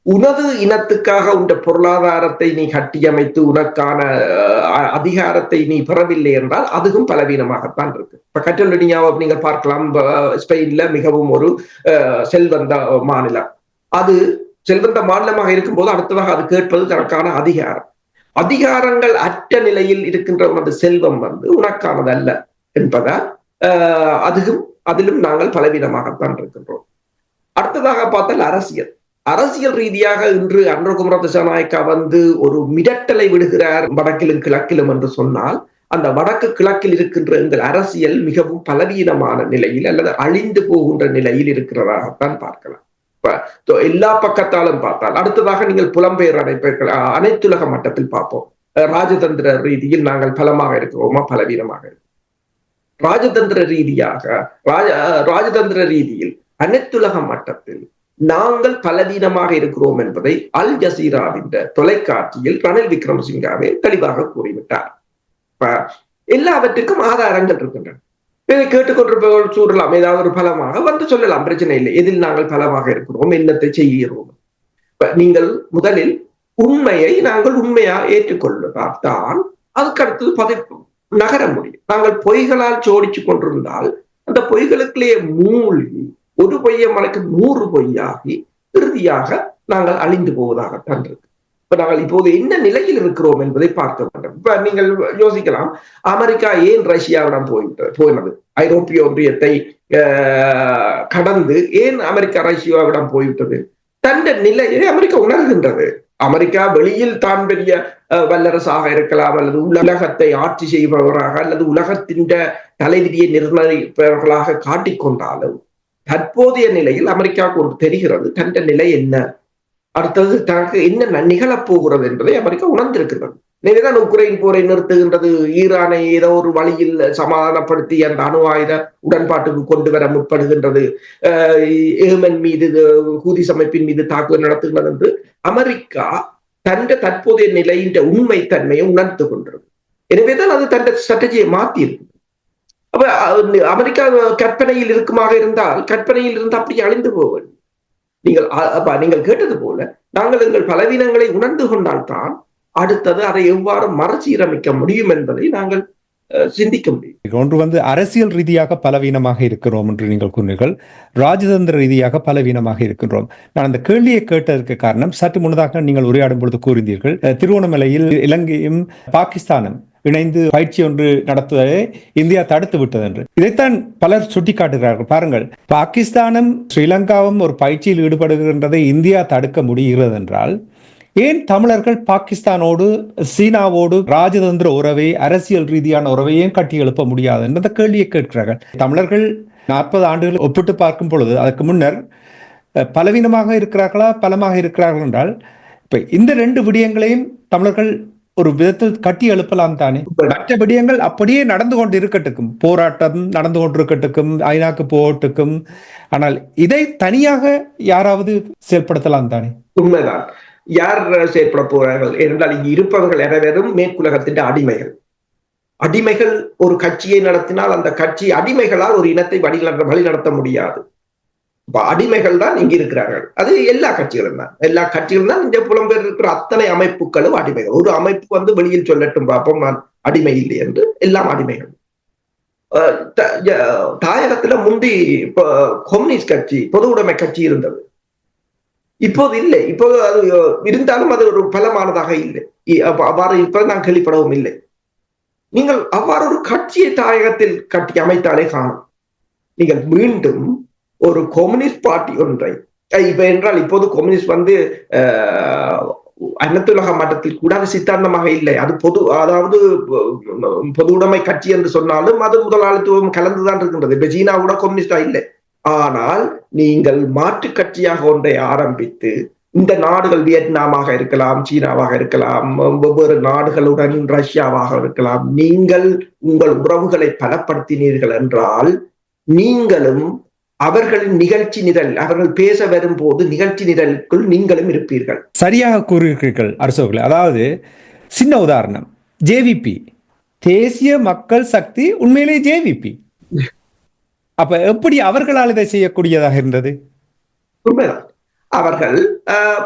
உனது இனத்துக்காக உன்ற பொருளாதாரத்தை நீ கட்டியமைத்து உனக்கான அதிகாரத்தை நீ பெறவில்லை என்றால் அதுவும் பலவீனமாகத்தான் இருக்கு. இப்ப கட்டலோனியாவை நீங்கள் பார்க்கலாம். ஸ்பெயின்ல மிகவும் ஒரு செல்வந்த மாநிலம். அது செல்வந்த மாநிலமாக இருக்கும் போது அடுத்ததாக அது கேட்பது தனக்கான அதிகாரங்கள் அற்ற நிலையில் இருக்கின்ற அந்த செல்வம் உனக்கானது அல்ல என்பதால் அதிலும் நாங்கள் பலவீனமாகத்தான் இருக்கின்றோம். அடுத்ததாக பார்த்தால் அரசியல் ரீதியாக இன்று அனுரகுமார திசாநாயக்கா ஒரு மிரட்டலை விடுகிறார் வடக்கிலும் கிழக்கிலும் என்று சொன்னால் அந்த வடக்கு கிழக்கில் இருக்கின்ற எங்கள் அரசியல் மிகவும் பலவீனமான நிலையில் அல்லது அழிந்து போகின்ற நிலையில் இருக்கிறதாகத்தான் பார்க்கலாம். எல்லா பக்கத்தாலும் பார்த்தால் அடுத்ததாக நீங்கள் புலம்பெயர் அனைத்துலக மட்டத்தில் பார்ப்போம். ராஜதந்திர ரீதியில் நாங்கள் பலமாக இருக்கிறோமா பலவீனமாக இருக்கிறோம்? ராஜதந்திர ரீதியில் அனைத்துலக மட்டத்தில் நாங்கள் பலவீனமாக இருக்கிறோம் என்பதை அல் ஜசீராவின் தொலைக்காட்சியில் ரணில் விக்ரமசிங்காவே தெளிவாக கூறிவிட்டார். எல்லாவற்றுக்கும் ஆதாரங்கள் இருக்கின்றன. கேட்டுக்கொண்டிருப்பவர்கள் சூழலாம், ஏதாவது ஒரு பலமாக வந்து சொல்லலாம், பிரச்சனை இல்லை. எதில் நாங்கள் பலமாக இருக்கிறோம், என்னத்தை செய்கிறோம். நீங்கள் முதலில் உண்மையை நாங்கள் உண்மையா ஏற்றுக்கொள்ளதான் அதுக்கடுத்தது நகர முடியும். நாங்கள் பொய்களால் சோடிச்சு கொண்டிருந்தால் அந்த பொய்களுக்குள்ளே மூழ்கி ஒரு பொய்யை மறைக்க 100 பொய்யாகி இறுதியாக நாங்கள் அழிந்து போவதாகத்தான் இருக்கு. இப்ப நாங்கள் இப்போது என்ன நிலையில் இருக்கிறோம் என்பதை பார்க்க வேண்டும். இப்ப நீங்கள் யோசிக்கலாம், அமெரிக்கா ஏன் ரஷ்யாவிடம் போயினது? ஐரோப்பிய ஒன்றியத்தை கடந்து ஏன் அமெரிக்கா ரஷ்யாவிடம் போய்விட்டது? தன் நிலையை அமெரிக்கா உணர்கின்றது. அமெரிக்கா வெளியில் தான் பெரிய வல்லரசாக இருக்கலாம், அல்லது உலகத்தை ஆட்சி செய்பவராக அல்லது உலகத்தின் தலைவிதியை நிர்ணயிப்பவர்களாக காட்டிக்கொண்டாலும் தற்போதைய நிலையில் அமெரிக்காவுக்கு ஒன்று தெரிகிறது, தன் நிலை என்ன, அடுத்தது தனக்கு என்ன நிகழப் போகிறது என்பதை அமெரிக்கா உணர்ந்திருக்கிறது. எனவேதான் உக்ரைன் போரை நிறுத்துகின்றது, ஈரானை ஏதோ ஒரு வழியில் சமாதானப்படுத்தி அந்த அணு ஆயுத உடன்பாட்டுக்கு கொண்டு வர முற்படுகின்றது, ஏமன் மீது ஹூதி அமைப்பின் மீது தாக்குதல் நடத்துகிறது என்று அமெரிக்கா தன் தற்போதைய நிலையின் உண்மைத்தன்மையை உணர்ந்து கொண்டிருக்கிறது. எனவேதான் அது தன் ஸ்ட்ராட்டஜியை மாற்றி இருக்கு. அப்ப அமெரிக்கா கற்பனையில் இருக்குமாக இருந்தால் கற்பனையில் இருந்து அப்படி அழிந்து போவது. நீங்கள் கேட்டது போல நாங்கள் எங்கள் பலவீனங்களை உணர்ந்து கொண்டால்தான் அடுத்தது அதை எவ்வாறு மறுசீரமைக்க முடியும் என்பதை நாங்கள் சிந்திக்க முடியும். ஒன்று அரசியல் ரீதியாக பலவீனமாக இருக்கிறோம் என்று நீங்கள் கூறினீர்கள், ராஜதந்திர ரீதியாக பலவீனமாக இருக்கின்றோம். நான் அந்த கேள்வியை கேட்டதற்கு காரணம், சற்று முன்னதாக நீங்கள் உரையாடும் பொழுது கூறினீர்கள், திருவண்ணாமலையில் இலங்கையும் பாகிஸ்தானும் இணைந்து பயிற்சி ஒன்று நடத்துவதை இந்தியா தடுத்து விட்டது என்று. இதைத்தான் பலர் சுட்டிக்காட்டுகிறார்கள். பாருங்கள், பாகிஸ்தானும் ஸ்ரீலங்காவும் ஒரு பயிற்சியில் ஈடுபடுகின்றதை இந்தியா தடுக்க முடிகிறது என்றால் ஏன் தமிழர்கள் பாகிஸ்தானோடு சீனாவோடு ராஜதந்திர உறவை, அரசியல் ரீதியான உறவை ஏன் கட்டி எழுப்ப முடியாது என்ற கேள்வியை கேட்கிறார்கள். தமிழர்கள் 40 ஆண்டுகள் ஒப்பிட்டு பார்க்கும் பொழுது அதற்கு முன்னர் பலவீனமாக இருக்கிறார்களா பலமாக இருக்கிறார்கள் என்றால் இப்ப இந்த 2 விடயங்களையும் தமிழர்கள் ஒரு விதத்தில் கட்டி எழுப்பலாம் தானே. மற்ற விடயங்கள் அப்படியே நடந்து கொண்டு இருக்கட்டுக்கும், போராட்டம் நடந்து கொண்டிருக்கட்டுக்கும், ஐநாக்கு போட்டுக்கும், ஆனால் இதை தனியாக யாராவது செயல்படுத்தலாம் தானே. உண்மைதான். யார் செயற்பட போறார்கள் என்றால் இங்கு இருப்பவர்கள் அனைவரும் மேற்குலகத்தின் அடிமைகள் ஒரு கட்சியை நடத்தினால் அந்த கட்சி அடிமைகளால் ஒரு இனத்தை வழி நடத்த முடியாது. அடிமைகள் தான் இங்க இருக்கிறார்கள். அது எல்லா கட்சிகளும் தான் இந்த புலம்பெயர் இருக்கிற அத்தனை அமைப்புகளும் அடிமைகள். ஒரு அமைப்பு வெளியில் சொல்லட்டும் பார்ப்போம் நான் அடிமை இல்லை என்று, எல்லாம் அடிமைகள். தாயகத்துல முந்தி கம்யூனிஸ்ட் கட்சி, பொது உடைமை கட்சி இருந்தது, இப்போது இல்லை. இப்போது அது இருந்தாலும் அது ஒரு பலமானதாக இல்லை. அவ்வாறு இப்ப நான் கேள்விப்படவும் இல்லை. நீங்கள் அவ்வாறு ஒரு கட்சியை தாயகத்தில் கட்டி அமைத்தாலே காணும். நீங்கள் மீண்டும் ஒரு கம்யூனிஸ்ட் பார்ட்டி ஒன்றை இப்ப என்றால் இப்போது கம்யூனிஸ்ட் அனைத்துலக மட்டத்தில் கூட அது சித்தாந்தமாக இல்லை. அது அதாவது பொது உடைமை கட்சி என்று சொன்னாலும் அது முதலாளித்துவம் கலந்துதான் இருக்கின்றது. இப்ப சீனா கூட கம்யூனிஸ்டா இல்லை. ஆனால் நீங்கள் மாற்று கட்சியாக ஒன்றை ஆரம்பித்து இந்த நாடுகள் வியட்நாமாக இருக்கலாம், சீனாவாக இருக்கலாம், வெவ்வேறு நாடுகளுடன் ரஷ்யாவாக இருக்கலாம், நீங்கள் உங்கள் உறவுகளை பலப்படுத்தினீர்கள் என்றால் நீங்களும் அவர்களின் நிகழ்ச்சி நிரல், அவர்கள் பேச வரும்போது நிகழ்ச்சி நிரலுக்குள் நீங்களும் இருப்பீர்கள். சரியாக கூறுகிறீர்கள் அரசோகளே. அதாவது சின்ன உதாரணம், ஜேவிபி, தேசிய மக்கள் சக்தி உண்மையிலே ஜேவிபி. அப்ப எப்படி அவர்களால் இதை செய்யக்கூடியதாக இருந்தது? உண்மைதான். அவர்கள்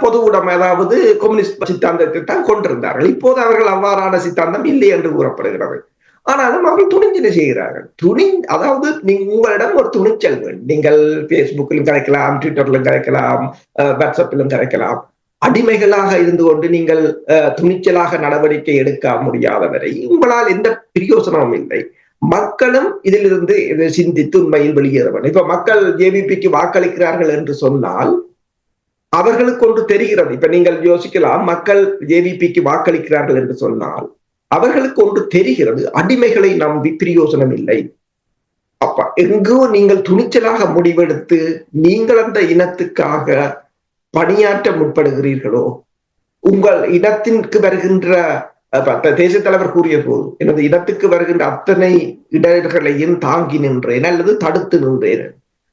பொது உடைமை, அதாவது கம்யூனிஸ்ட் சித்தாந்தத்தை தான் கொண்டிருந்தார்கள். இப்போது அவர்கள் அவ்வாறான சித்தாந்தம் இல்லை என்று கூறப்படுகிறது. ஆனாலும் அவர்கள் துணிஞ்சலை செய்கிறார்கள். அதாவது உங்களிடம் ஒரு துணிச்சல் வேண்டும். நீங்கள் பேஸ்புக்கிலும் கிடைக்கலாம், ட்விட்டரிலும் கிடைக்கலாம், வாட்ஸ்அப்பிலும் கிடைக்கலாம். அடிமைகளாக இருந்து கொண்டு நீங்கள் துணிச்சலாக நடவடிக்கை எடுக்க முடியாதவரை உங்களால் எந்த பிரயோசனமும் இல்லை. மக்களும் இதிலிருந்து சிந்தித்து உண்மையில் வெளியேற வேண்டும். இப்ப மக்கள் ஜேவிபிக்கு வாக்களிக்கிறார்கள் என்று சொன்னால் அவர்களுக்கு ஒன்று தெரிகிறது. இப்ப நீங்கள் யோசிக்கலாம், மக்கள் ஜேவிபிக்கு வாக்களிக்கிறார்கள் என்று சொன்னால் அவர்களுக்கு ஒன்று தெரிகிறது, அடிமைகளை நம்பி பிரயோசனம் இல்லை. அப்ப எங்கோ நீங்கள் துணிச்சலாக முடிவெடுத்து நீங்கள் அந்த இனத்துக்காக பணியாற்ற முற்படுகிறீர்களோ, உங்கள் இடத்திற்கு வருகின்ற தேசிய தலைவர் கூறிய போது, எனது இடத்துக்கு வருகின்ற அத்தனை இடர்களையும் தாங்கி நின்றேன் அல்லது தடுத்து நின்றேன்.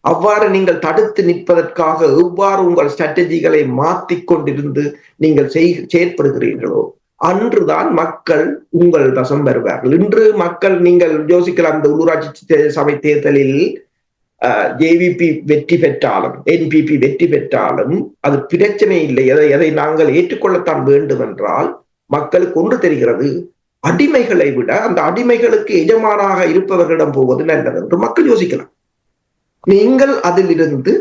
அவ்வாறு நீங்கள் தடுத்து நிற்பதற்காக எவ்வாறு உங்கள் ஸ்ட்ராட்டஜிகளை மாற்றிக் கொண்டிருந்து நீங்கள் செயற்படுகிறீர்களோ அன்றுதான் மக்கள் உங்கள் வசம் வருவார்கள். இன்று மக்கள், நீங்கள் யோசிக்கலாம், இந்த உள்ளூராட்சி சபை தேர்தலில் ஜேவிபி வெற்றி பெற்றாலும் என்பிபி வெற்றி பெற்றாலும் அது பிரச்சனை இல்லை. எதை நாங்கள் ஏற்றுக்கொள்ளத்தான் வேண்டும் என்றால் மக்களுக்கு ஒன்று தெரிகிறது, அடிமைகளை விட அந்த அடிமைகளுக்கு எஜமானாக இருப்பவர்களிடம் போவது நல்லது என்று மக்கள் யோசிக்கலாம். நீங்கள் அதிலிருந்து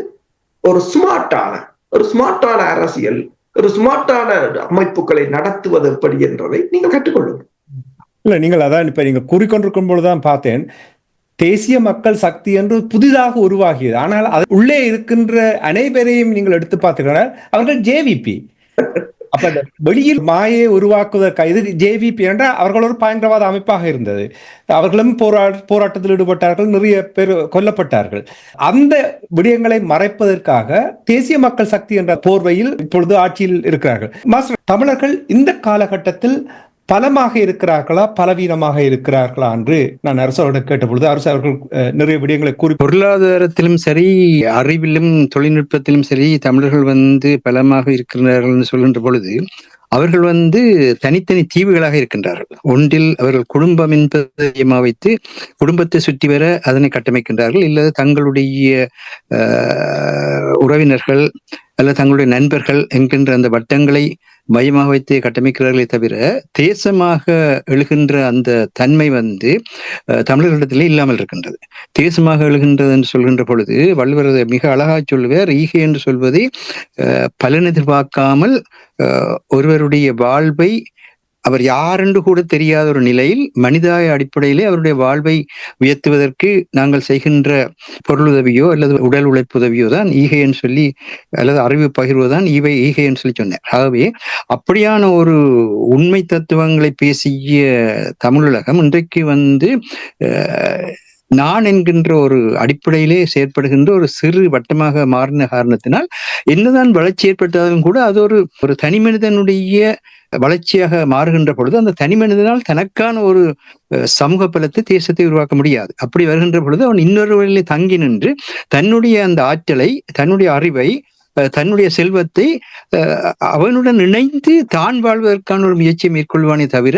ஒரு ஸ்மார்ட்டான அரசியல், ஒரு ஸ்மார்ட்டான அமைப்புகளை நடத்துவது எப்படி என்பதை நீங்கள் கற்றுக்கொள்ளுங்கள். இல்ல, நீங்கள் அதான் இப்ப நீங்க கூறிக்கொண்டிருக்கும் பொழுதுதான் பார்த்தேன், தேசிய மக்கள் சக்தி என்று புதிதாக உருவாகியது. ஆனால் அது உள்ளே இருக்கின்ற அனைவரையும் நீங்கள் எடுத்து பார்த்தீங்கன்னா அவர்கள் ஜேவிபி. அப்ப வெளியில் மாயை உருவாக்குவதற்கு இது ஜேவிபி என்றால் அவர்கள் ஒரு பயங்கரவாத அமைப்பாக இருந்தது. அவர்களும் போராட்டத்தில் ஈடுபட்டார்கள், நிறைய பேர் கொல்லப்பட்டார்கள். அந்த விடயங்களை மறைப்பதற்காக தேசிய மக்கள் சக்தி என்ற போர்வையில் இப்பொழுது ஆட்சியில் இருக்கிறார்கள். மாஸ்டர், தமிழர்கள் இந்த காலகட்டத்தில் பலமாக இருக்கிறார்களா பலவீனமாக இருக்கிறார்களா என்று நான் அரசு அவர்கள் கேட்டபொழுது அரசு அவர்கள் நிறைய விடயங்களை கூறி, பொருளாதாரத்திலும் சரி, அறிவிலும் தொழில்நுட்பத்திலும் சரி தமிழர்கள் பலமாக இருக்கிறார்கள் சொல்கின்ற பொழுது அவர்கள் தனித்தனி தீவுகளாக இருக்கின்றார்கள். ஒன்றில் அவர்கள் குடும்பம் என்பதை வைத்து குடும்பத்தை சுற்றி வர அதனை கட்டமைக்கின்றார்கள், இல்லது தங்களுடைய உறவினர்கள் அல்லது தங்களுடைய நண்பர்கள் என்கின்ற அந்த வட்டங்களை மையமாக வைத்து கட்டமைக்கிறார்களே தவிர தேசமாக எழுகின்ற அந்த தன்மை தமிழர்களிடத்திலே இல்லாமல் இருக்கின்றது. தேசமாக எழுகின்றது என்று சொல்கின்ற பொழுது வள்ளுவர் மிக அழகாக சொல்லுவார், ஈகை என்று சொல்வதை பலன் எதிர்பார்க்காமல் ஒருவருடைய வாழ்வை அவர் யாரென்று கூட தெரியாத ஒரு நிலையில் மனிதாய அடிப்படையிலே அவருடைய வாழ்வை உயர்த்துவதற்கு நாங்கள் செய்கின்ற பொருளுதவியோ அல்லது உடல் உழைப்புதவியோ தான் ஈகைன்னு சொல்லி, அல்லது அறிவு பகிர்வுதான் ஈகைன்னு சொல்லி சொன்னார். ஆகவே அப்படியான ஒரு உண்மை தத்துவங்களை பேசிய தமிழுலகம் இன்றைக்கு நான் என்கின்ற ஒரு அடிப்படையிலே செயற்படுகின்ற ஒரு சிறு வட்டமாக மாறின காரணத்தினால் என்னதான் வளர்ச்சி ஏற்பட்டாலும் கூட அது ஒரு தனி மனிதனுடைய வளர்ச்சியாக மாறுகின்ற பொழுது அந்த தனி மனிதனால் தனக்கான ஒரு சமூக பலத்தை தேசத்தை உருவாக்க முடியாது. அப்படி வருகின்ற பொழுது அவன் இன்னொரு வழியிலே தங்கி நின்று தன்னுடைய அந்த ஆற்றலை, தன்னுடைய அறிவை, தன்னுடைய செல்வத்தை அவனுடன் இணைந்து தான் வாழ்வதற்கான ஒரு முயற்சியை மேற்கொள்வானே தவிர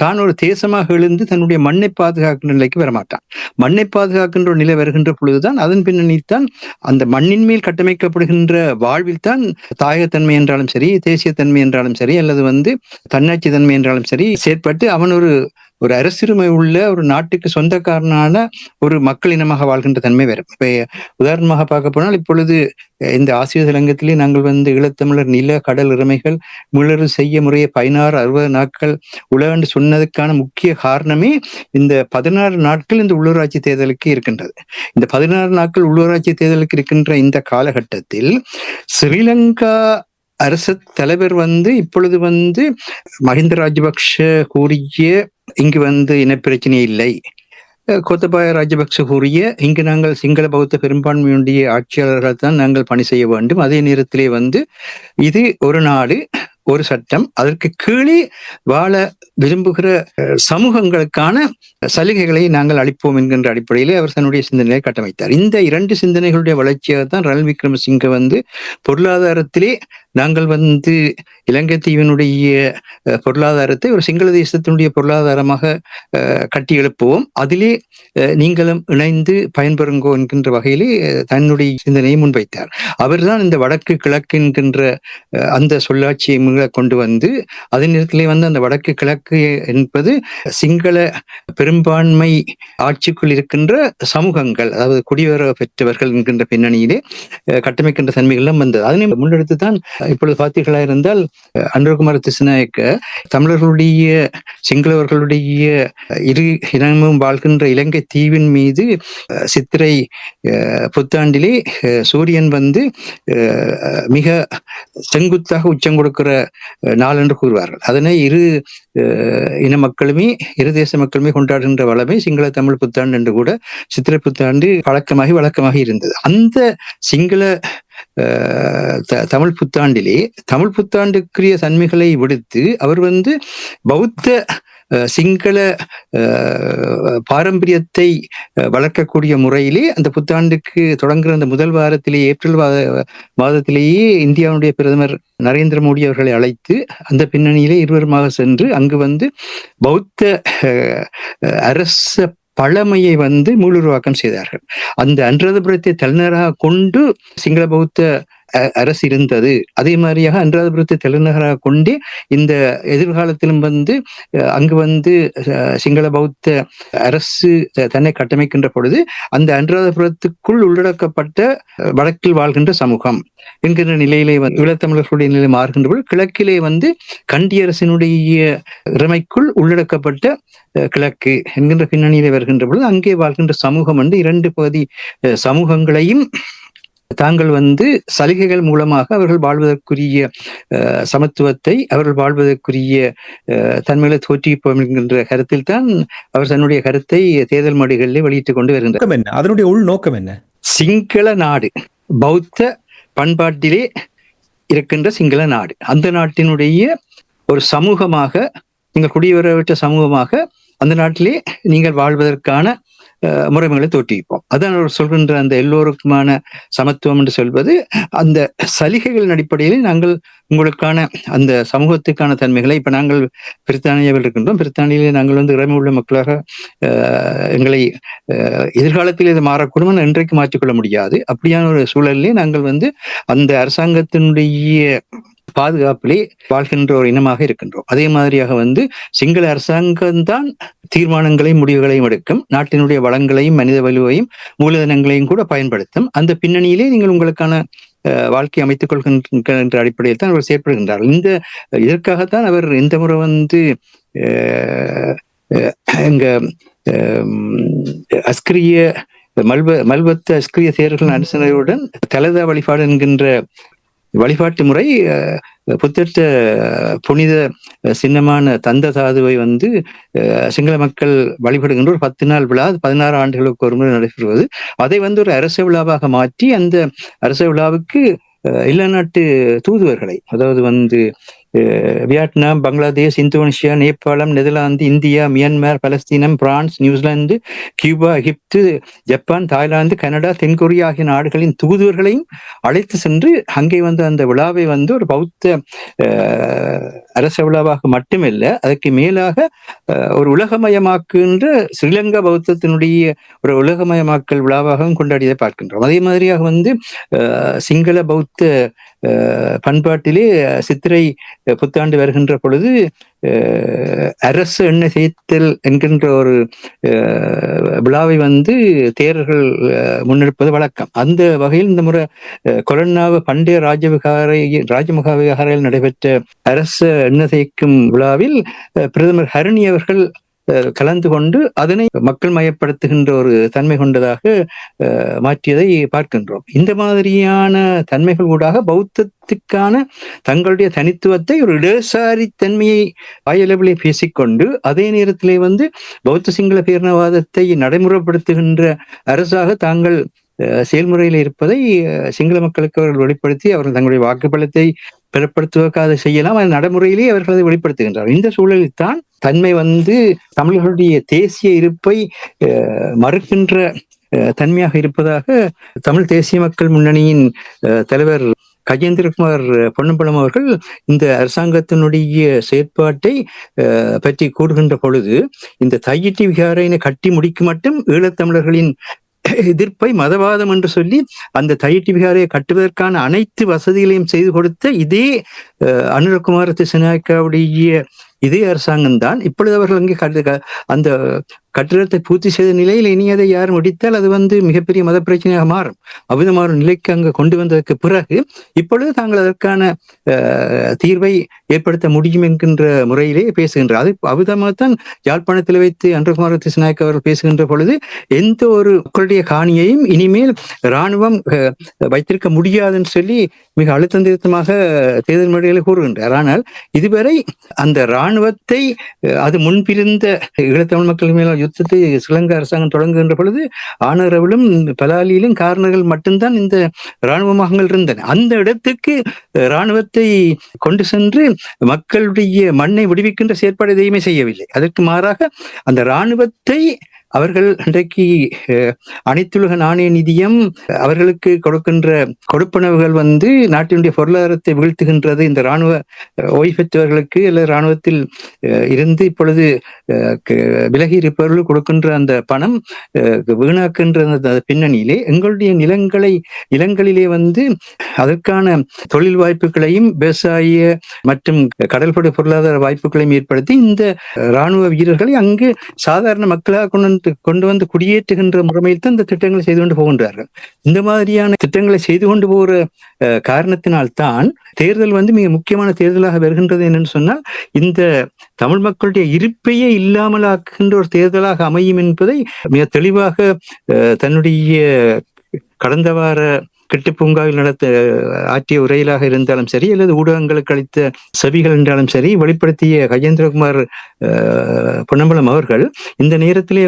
தான் ஒரு தேசமாக எழுந்து தன்னுடைய மண்ணை பாதுகாக்கின்ற நிலைக்கு வரமாட்டான். மண்ணை பாதுகாக்கின்ற ஒரு நிலை வருகின்ற பொழுதுதான் அதன் பின்னணித்தான் அந்த மண்ணின் மேல் கட்டமைக்கப்படுகின்ற வாழ்வில் தான் தாயகத்தன்மை என்றாலும் சரி, தேசியத்தன்மை என்றாலும் சரி, அல்லது தன்னாட்சி தன்மை என்றாலும் சரி செயற்பட்டு அவன் ஒரு அரசுரிமை உள்ள ஒரு நாட்டுக்கு சொந்தக்காரனான ஒரு மக்கள் இனமாக வாழ்கின்ற தன்மை வரும். இப்ப உதாரணமாக பார்க்க போனால் இப்பொழுது இந்த ஆசிய சலங்கத்திலே நாங்கள் ஈழத்தமிழர் நில கடல் உரிமைகள் மீளறு செய்ய முறையை 16-60 நாட்கள் உலகென்று சொன்னதுக்கான முக்கிய காரணமே இந்த 16 நாட்கள் இந்த உள்ளூராட்சி தேர்தலுக்கு இருக்கின்றது. இந்த 16 நாட்கள் உள்ளூராட்சி தேர்தலுக்கு இருக்கின்ற இந்த காலகட்டத்தில் ஸ்ரீலங்கா அரசு தலைவர் இப்பொழுது மஹிந்த ராஜபக்ஷ கூறிய இங்கு இனப்பிரச்சனை இல்லை, கோத்தபாய ராஜபக்ச கூறிய இங்கு நாங்கள் சிங்கள பௌத்த பெரும்பான்மையுடைய ஆட்சியாளர்கள் தான் நாங்கள் பணி செய்ய வேண்டும், அதே நேரத்திலே இது ஒரு நாடு ஒரு சட்டம், அதற்கு கீழே வாழ விரும்புகிற சமூகங்களுக்கான சலுகைகளை நாங்கள் அளிப்போம் என்கின்ற அடிப்படையிலே அவர் தன்னுடைய சிந்தனையை கட்டமைத்தார். இந்த 2 சிந்தனைகளுடைய வளர்ச்சியாகத்தான் ரணில் விக்ரமசிங்க பொருளாதாரத்திலே நாங்கள் இலங்கை தீவினுடைய பொருளாதாரத்தை ஒரு சிங்கள தேசத்தினுடைய பொருளாதாரமாக கட்டி எழுப்புவோம், அதிலே நீங்களும் இணைந்து பயன்பெறுங்கோ என்கின்ற வகையிலே தன்னுடைய சிந்தனையை முன்வைத்தார். அவர்தான் இந்த வடக்கு கிழக்கு என்கின்ற அந்த சொல்லாட்சியை கொண்டு அதே நேரத்திலே அந்த வடக்கு கிழக்கு என்பது சிங்கள பெரும்பான்மை ஆட்சிக்குள் இருக்கின்ற சமூகங்கள், அதாவது குடிவர பெற்றவர்கள் என்கின்ற பின்னணியிலே கட்டமைக்கின்ற தன்மைகள்லாம் வந்தது. அதனை முன்னெடுத்து தான் இப்பொழுது பார்த்தீர்களா இருந்தால் அனுரகுமார திசுநாயக்க தமிழர்களுடைய சிங்களவர்களுடைய இரு இனமும் வாழ்கின்ற இலங்கை தீவின் மீது சித்திரை புத்தாண்டிலே சூரியன் மிக செங்குத்தாக உச்சம் கொடுக்கிற நாள் என்று கூறுவார்கள். அதனை இன மக்களுமே இரு தேச மக்களுமே கொண்டாடுகின்ற வளமை சிங்கள தமிழ் புத்தாண்டு என்று கூட சித்திரை புத்தாண்டு வழக்கமாகி இருந்தது. அந்த சிங்கள தமிழ் புத்தாண்டிலே தமிழ் புத்தாண்டுக்குரிய தன்மைகளை விடுத்து அவர் பௌத்த சிங்கள பாரம்பரியத்தை வளர்க்கக்கூடிய முறையிலே அந்த புத்தாண்டுக்கு தொடங்குகிற அந்த முதல் வாரத்திலேயே ஏப்ரல் மாதத்திலேயே இந்தியாவுடைய பிரதமர் நரேந்திர மோடி அவர்களை அழைத்து அந்த பின்னணியிலே இருவருமாக சென்று அங்கு பௌத்த அரச பழமையை மீளுருவாக்கம் செய்தார்கள். அந்த அனுராதபுரத்தை தலைநகராக கொண்டு சிங்கள பௌத்த அரசு இருந்தது. அதே மாதிரியாக அனுராதபுரத்தை தலைநகராக கொண்டே இந்த எதிர்காலத்திலும் அங்கு சிங்கள பௌத்த அரசு தன்னை கட்டமைக்கின்ற பொழுது அந்த அனுராதபுரத்துக்குள் உள்ளடக்கப்பட்ட வடக்கில் வாழ்கின்ற சமூகம் என்கின்ற நிலையிலே ஈழத்தமிழர்களுடைய நிலை மாறுகின்ற பொழுது கிழக்கிலே கண்டி அரசினுடைய இறமைக்குள் உள்ளடக்கப்பட்ட கிழக்கு என்கின்ற பின்னணியிலே வருகின்ற பொழுது அங்கே வாழ்கின்ற சமூகம் இரண்டு பகுதி சமூகங்களையும் தாங்கள் சலுகைகள் மூலமாக அவர்கள் வாழ்வதற்குரிய சமத்துவத்தை அவர்கள் வாழ்வதற்குரிய தன்மைகளை தோற்றிப்போம் என்கின்ற கருத்தில் தான் அவர் தன்னுடைய கருத்தை தேர்தல் மேடைகளிலே வெளியிட்டுக் கொண்டு வருகின்றார். அதனுடைய உள் நோக்கம் என்ன? சிங்கள நாடு, பௌத்த பண்பாட்டிலே இருக்கின்ற சிங்கள நாடு, அந்த நாட்டினுடைய ஒரு சமூகமாக நீங்கள் குடியேறவிட்ட சமூகமாக அந்த நாட்டிலே நீங்கள் வாழ்வதற்கான முறைமைகளை தோற்றுவிப்போம். அதான் அவர் சொல்கின்ற அந்த எல்லோருக்குமான சமத்துவம் என்று சொல்வது அந்த சலுகைகளின் அடிப்படையில் நாங்கள் உங்களுக்கான அந்த சமூகத்துக்கான தன்மைகளை இப்ப நாங்கள் பிரித்தானியாவில் இருக்கின்றோம். பிரித்தானியிலே நாங்கள் இறமை உள்ள மக்களாக எங்களை எதிர்காலத்தில் இது மாறக்கூடும் இன்றைக்கு மாற்றிக்கொள்ள முடியாது. அப்படியான ஒரு சூழலிலே நாங்கள் அந்த அரசாங்கத்தினுடைய பாதுகாப்பிலே வாழ்கின்ற ஒரு இனமாக இருக்கின்றோம். அதே மாதிரியாக சிங்கள அரசாங்கம்தான் தீர்மானங்களையும் முடிவுகளையும் எடுக்கும், நாட்டினுடைய வளங்களையும் மனித வலுவையும் மூலதனங்களையும் கூட பயன்படுத்தும். அந்த பின்னணியிலே நீங்கள் உங்களுக்கான வாழ்க்கை அமைத்துக் கொள்கின்ற அடிப்படையில் தான் அவர் செயற்படுகின்றார்கள். இதற்காகத்தான் அவர் இந்த முறை எங்க அஸ்கிரிய மல்வத்த அஸ்கிரிய தேர்தல் அனுசரணையுடன் தலதா வழிபாடு என்கின்ற வழிபாட்டு முறை புத்தட்ட புனித சின்னமான தந்த தாதுவை சிங்கள மக்கள் வழிபடுகின்ற ஒரு 10 நாள் விழா 16 ஆண்டுகளுக்கு ஒரு முறை நடைபெறுவது. அதை ஒரு அரச விழாவாக மாற்றி அந்த அரச விழாவுக்கு எல்லா நாட்டு தூதுவர்களை, அதாவது வியட்நாம், பங்களாதேஷ், இந்தோனேஷியா, நேபாளம், நெதர்லாந்து, இந்தியா, மியான்மர், பலஸ்தீனம், France, New Zealand, Cuba, Egypt, Japan, Thailand, Canada, தென்கொரியா ஆகிய நாடுகளின் தூதுவர்களையும் அழைத்து சென்று அங்கே அந்த விழாவை ஒரு பௌத்த அரச விழாவாக மட்டுமல்ல, அதற்கு மேலாக ஒரு உலகமயமாக்குகின்ற ஸ்ரீலங்கா பௌத்தத்தினுடைய ஒரு உலகமயமாக்கல் விழாவாகவும் கொண்டாடியதை பார்க்கின்றோம். அதே மாதிரியாக சிங்கள பௌத்த பண்பாட்டிலே சித்திரை புத்தாண்டு வருகின்ற பொழுது அரசு எண்ணெய் தேய்த்தல் என்கின்ற ஒரு விழாவை தேரர்கள் முன்னெடுப்பது வழக்கம். அந்த வகையில் இந்த முறை கொலன்னாவ பண்டைய ராஜமுக விகாரையில் நடைபெற்ற அரசு எண்ணெய் தேய்க்கும் விழாவில் பிரதமர் ஹரணி அவர்கள் கலந்து கொண்டு அதனை மக்கள் மயப்படுத்துகின்ற ஒரு தன்மை கொண்டதாக மாற்றியதை பார்க்கின்றோம். இந்த மாதிரியான தன்மைகள் ஊடாக பௌத்தத்துக்கான தங்களுடைய தனித்துவத்தை ஒரு இடதுசாரி தன்மையை வாயளவிலே பேசிக்கொண்டு அதே நேரத்திலே பௌத்த சிங்கள பேரினவாதத்தை நடைமுறைப்படுத்துகின்ற அரசாக தாங்கள் செயல்முறையில் இருப்பதை சிங்கள மக்களுக்கு அவர்கள் வெளிப்படுத்தி அவர்கள் தங்களுடைய வாக்குப்பலத்தை பெறப்படுத்துவதற்காக செய்யலாம். அது நடைமுறையிலேயே அவர்கள் அதை வெளிப்படுத்துகின்றார். இந்த சூழலில் தான் தன்மை தமிழர்களுடைய தேசிய இருப்பை மறுக்கின்ற தன்மையாக இருப்பதாக தமிழ் தேசிய மக்கள் முன்னணியின் தலைவர் கஜேந்திரகுமார் பொன்னம்பலம் அவர்கள் இந்த அரசாங்கத்தினுடைய செயற்பாட்டை பற்றி கூறுகின்ற பொழுது இந்த தையிட்டி விகாரையினை கட்டி முடிக்கும் மட்டும் ஈழத்தமிழர்களின் எதிர்ப்பை மதவாதம் என்று சொல்லி அந்த தையிட்டி விகாரையை கட்டுவதற்கான அனைத்து வசதிகளையும் செய்து கொடுத்த இதே அனுரகுமார திசாநாயக்காவுடைய இதே அரசாங்கம் தான் இப்பொழுது அவர்கள் அங்கே அந்த கட்டிடத்தை பூர்த்தி செய்த நிலையில் இனி அதை யாரும் இடித்தால் அது மிகப்பெரிய மத பிரச்சனையாக மாறும். அவ்விதமான நிலைக்கு அங்கு கொண்டு வந்ததற்கு பிறகு இப்பொழுது தாங்கள் அதற்கான தீர்வை ஏற்படுத்த முடியும் என்கின்ற முறையிலே பேசுகின்றார். அது அவ்விதமாகத்தான் யாழ்ப்பாணத்தில் வைத்து அன்றகுமார திசுநாயக்க அவர்கள் பேசுகின்ற பொழுது எந்த ஒரு மக்களுடைய காணியையும் இனிமேல் இராணுவம் வைத்திருக்க முடியாதுன்னு சொல்லி மிக அழுத்தம் திருத்தமாக தேர்தல் மேடையில் கூறுகின்றார். ஆனால் இதுவரை அந்த இராணுவத்தை அது முன்பிருந்த ஈழத்தமிழ் மக்கள் மேல யுத்தத்தை ஸ்ரீலங்கா அரசாங்கம் தொடங்குகின்ற பொழுது ஆனரவிலும் பலாலியிலும் காரணங்கள் மட்டும்தான் இந்த இராணுவமாகங்கள் இருந்தன. அந்த இடத்துக்கு இராணுவத்தை கொண்டு சென்று மக்களுடைய மண்ணை விடுவிக்கின்ற செயற்பாடு எதையுமே செய்யவில்லை. அதற்கு மாறாக அந்த இராணுவத்தை அவர்கள் இன்றைக்கு அனைத்துலக நாணய நிதியம் அவர்களுக்கு கொடுக்கின்ற கொடுப்பனவுகள் நாட்டினுடைய பொருளாதாரத்தை வீழ்த்துகின்றது. இந்த இராணுவ ஓய்வு பெற்றவர்களுக்கு அல்லது இராணுவத்தில் இருந்து இப்பொழுது விலகி இருப்பவர்கள் கொடுக்கின்ற அந்த பணம் வீணாக்கின்ற பின்னணியிலே எங்களுடைய நிலங்களிலே அதற்கான தொழில் வாய்ப்புகளையும் விவசாய மற்றும் கடல்படை பொருளாதார வாய்ப்புகளையும் ஏற்படுத்தி இந்த இராணுவ வீரர்களை அங்கு சாதாரண மக்களாக கொண்டு வந்து குடியேற்றுகின்ற முறையில் தான் இந்த திட்டங்களை செய்து கொண்டு போகின்றார்கள். இந்த மாதிரியான திட்டங்களை செய்து கொண்டு போகிற காரணத்தினால்தான் தேர்தல் மிக முக்கியமான தேர்தலாக வருகின்றது. என்னன்னு சொன்னால் இந்த தமிழ் மக்களுடைய இருப்பையே இல்லாமல் ஆக்குகின்ற ஒரு தேர்தலாக அமையும் என்பதை மிக தெளிவாக தன்னுடைய கடந்த வார கிட்டு பூங்காவில் ஆற்றிய உரையிலாக இருந்தாலும் சரி அல்லது ஊடகங்களுக்கு அளித்த செவிகள் என்றாலும் சரி வெளிப்படுத்திய கஜேந்திரகுமார் பொன்னம்பலம் அவர்கள் இந்த நேரத்திலே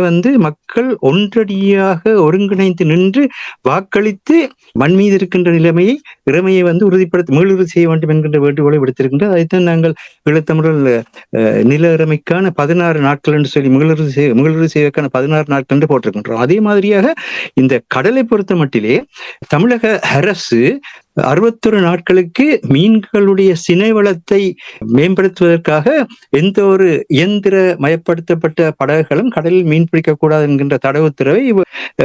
மக்கள் ஒன்றடியாக ஒருங்கிணைந்து நின்று வாக்களித்து மண் மீது இருக்கின்ற இறமையை உறுதிப்படுத்த மீளுறுதி செய்ய வேண்டும் என்கின்ற வேண்டுகோளை விடுத்திருக்கின்றது. அதைத்தான் நாங்கள் ஈழத்தமிழர்கள் நில இறமைக்கான 16 நாட்கள் என்று சொல்லி மீளுறுதி செய்வதற்கான 16 நாட்கள் என்று போட்டிருக்கின்றோம். அதே மாதிரியாக இந்த கடலை பொறுத்த மட்டிலே தமிழக அரசு 61 நாட்களுக்கு மீன்களுடைய சினை வளத்தை மேம்படுத்துவதற்காக எந்த ஒரு இயந்திர மயப்படுத்தப்பட்ட படகுகளும் கடலில் மீன் பிடிக்க கூடாது என்கின்ற தடை உத்தரவை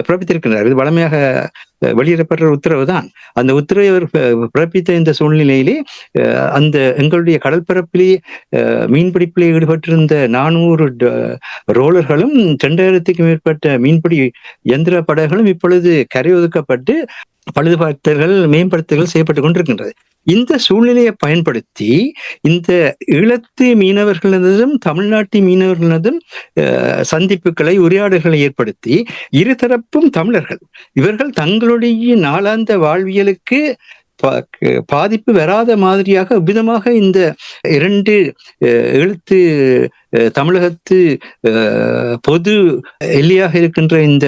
பிறப்பித்திருக்கிறார். இது வளமையாக வெளியிடப்பட்ட உத்தரவு தான். அந்த உத்தரவை அவர் பிறப்பித்த இந்த சூழ்நிலையிலே அந்த எங்களுடைய கடற்பரப்பிலே மீன்பிடிப்பிலே ஈடுபட்டிருந்த 400 ரோலர்களும் 2000க்கும் மேற்பட்ட மீன்பிடி இயந்திர படகுகளும் இப்பொழுது கரை ஒதுக்கப்பட்டு பழுதுபார்த்தல்கள் மேம்படுத்தல்கள் செய்யப்பட்டுக் கொண்டிருக்கின்றது. இந்த சூழ்நிலையை பயன்படுத்தி இந்த ஈழத்து மீனவர்களதும் தமிழ்நாட்டு மீனவர்களதும் சந்திப்புகளை உரையாடல்களை ஏற்படுத்தி இருதரப்பும் தமிழர்கள் இவர்கள் தங்களுடைய நாளாந்த வாழ்வியலுக்கு பாதிப்பு வராத மாதிரியாக விதமாக இந்த 2 எழுத்து தமிழகத்து பொது எல்லையாக இருக்கின்ற இந்த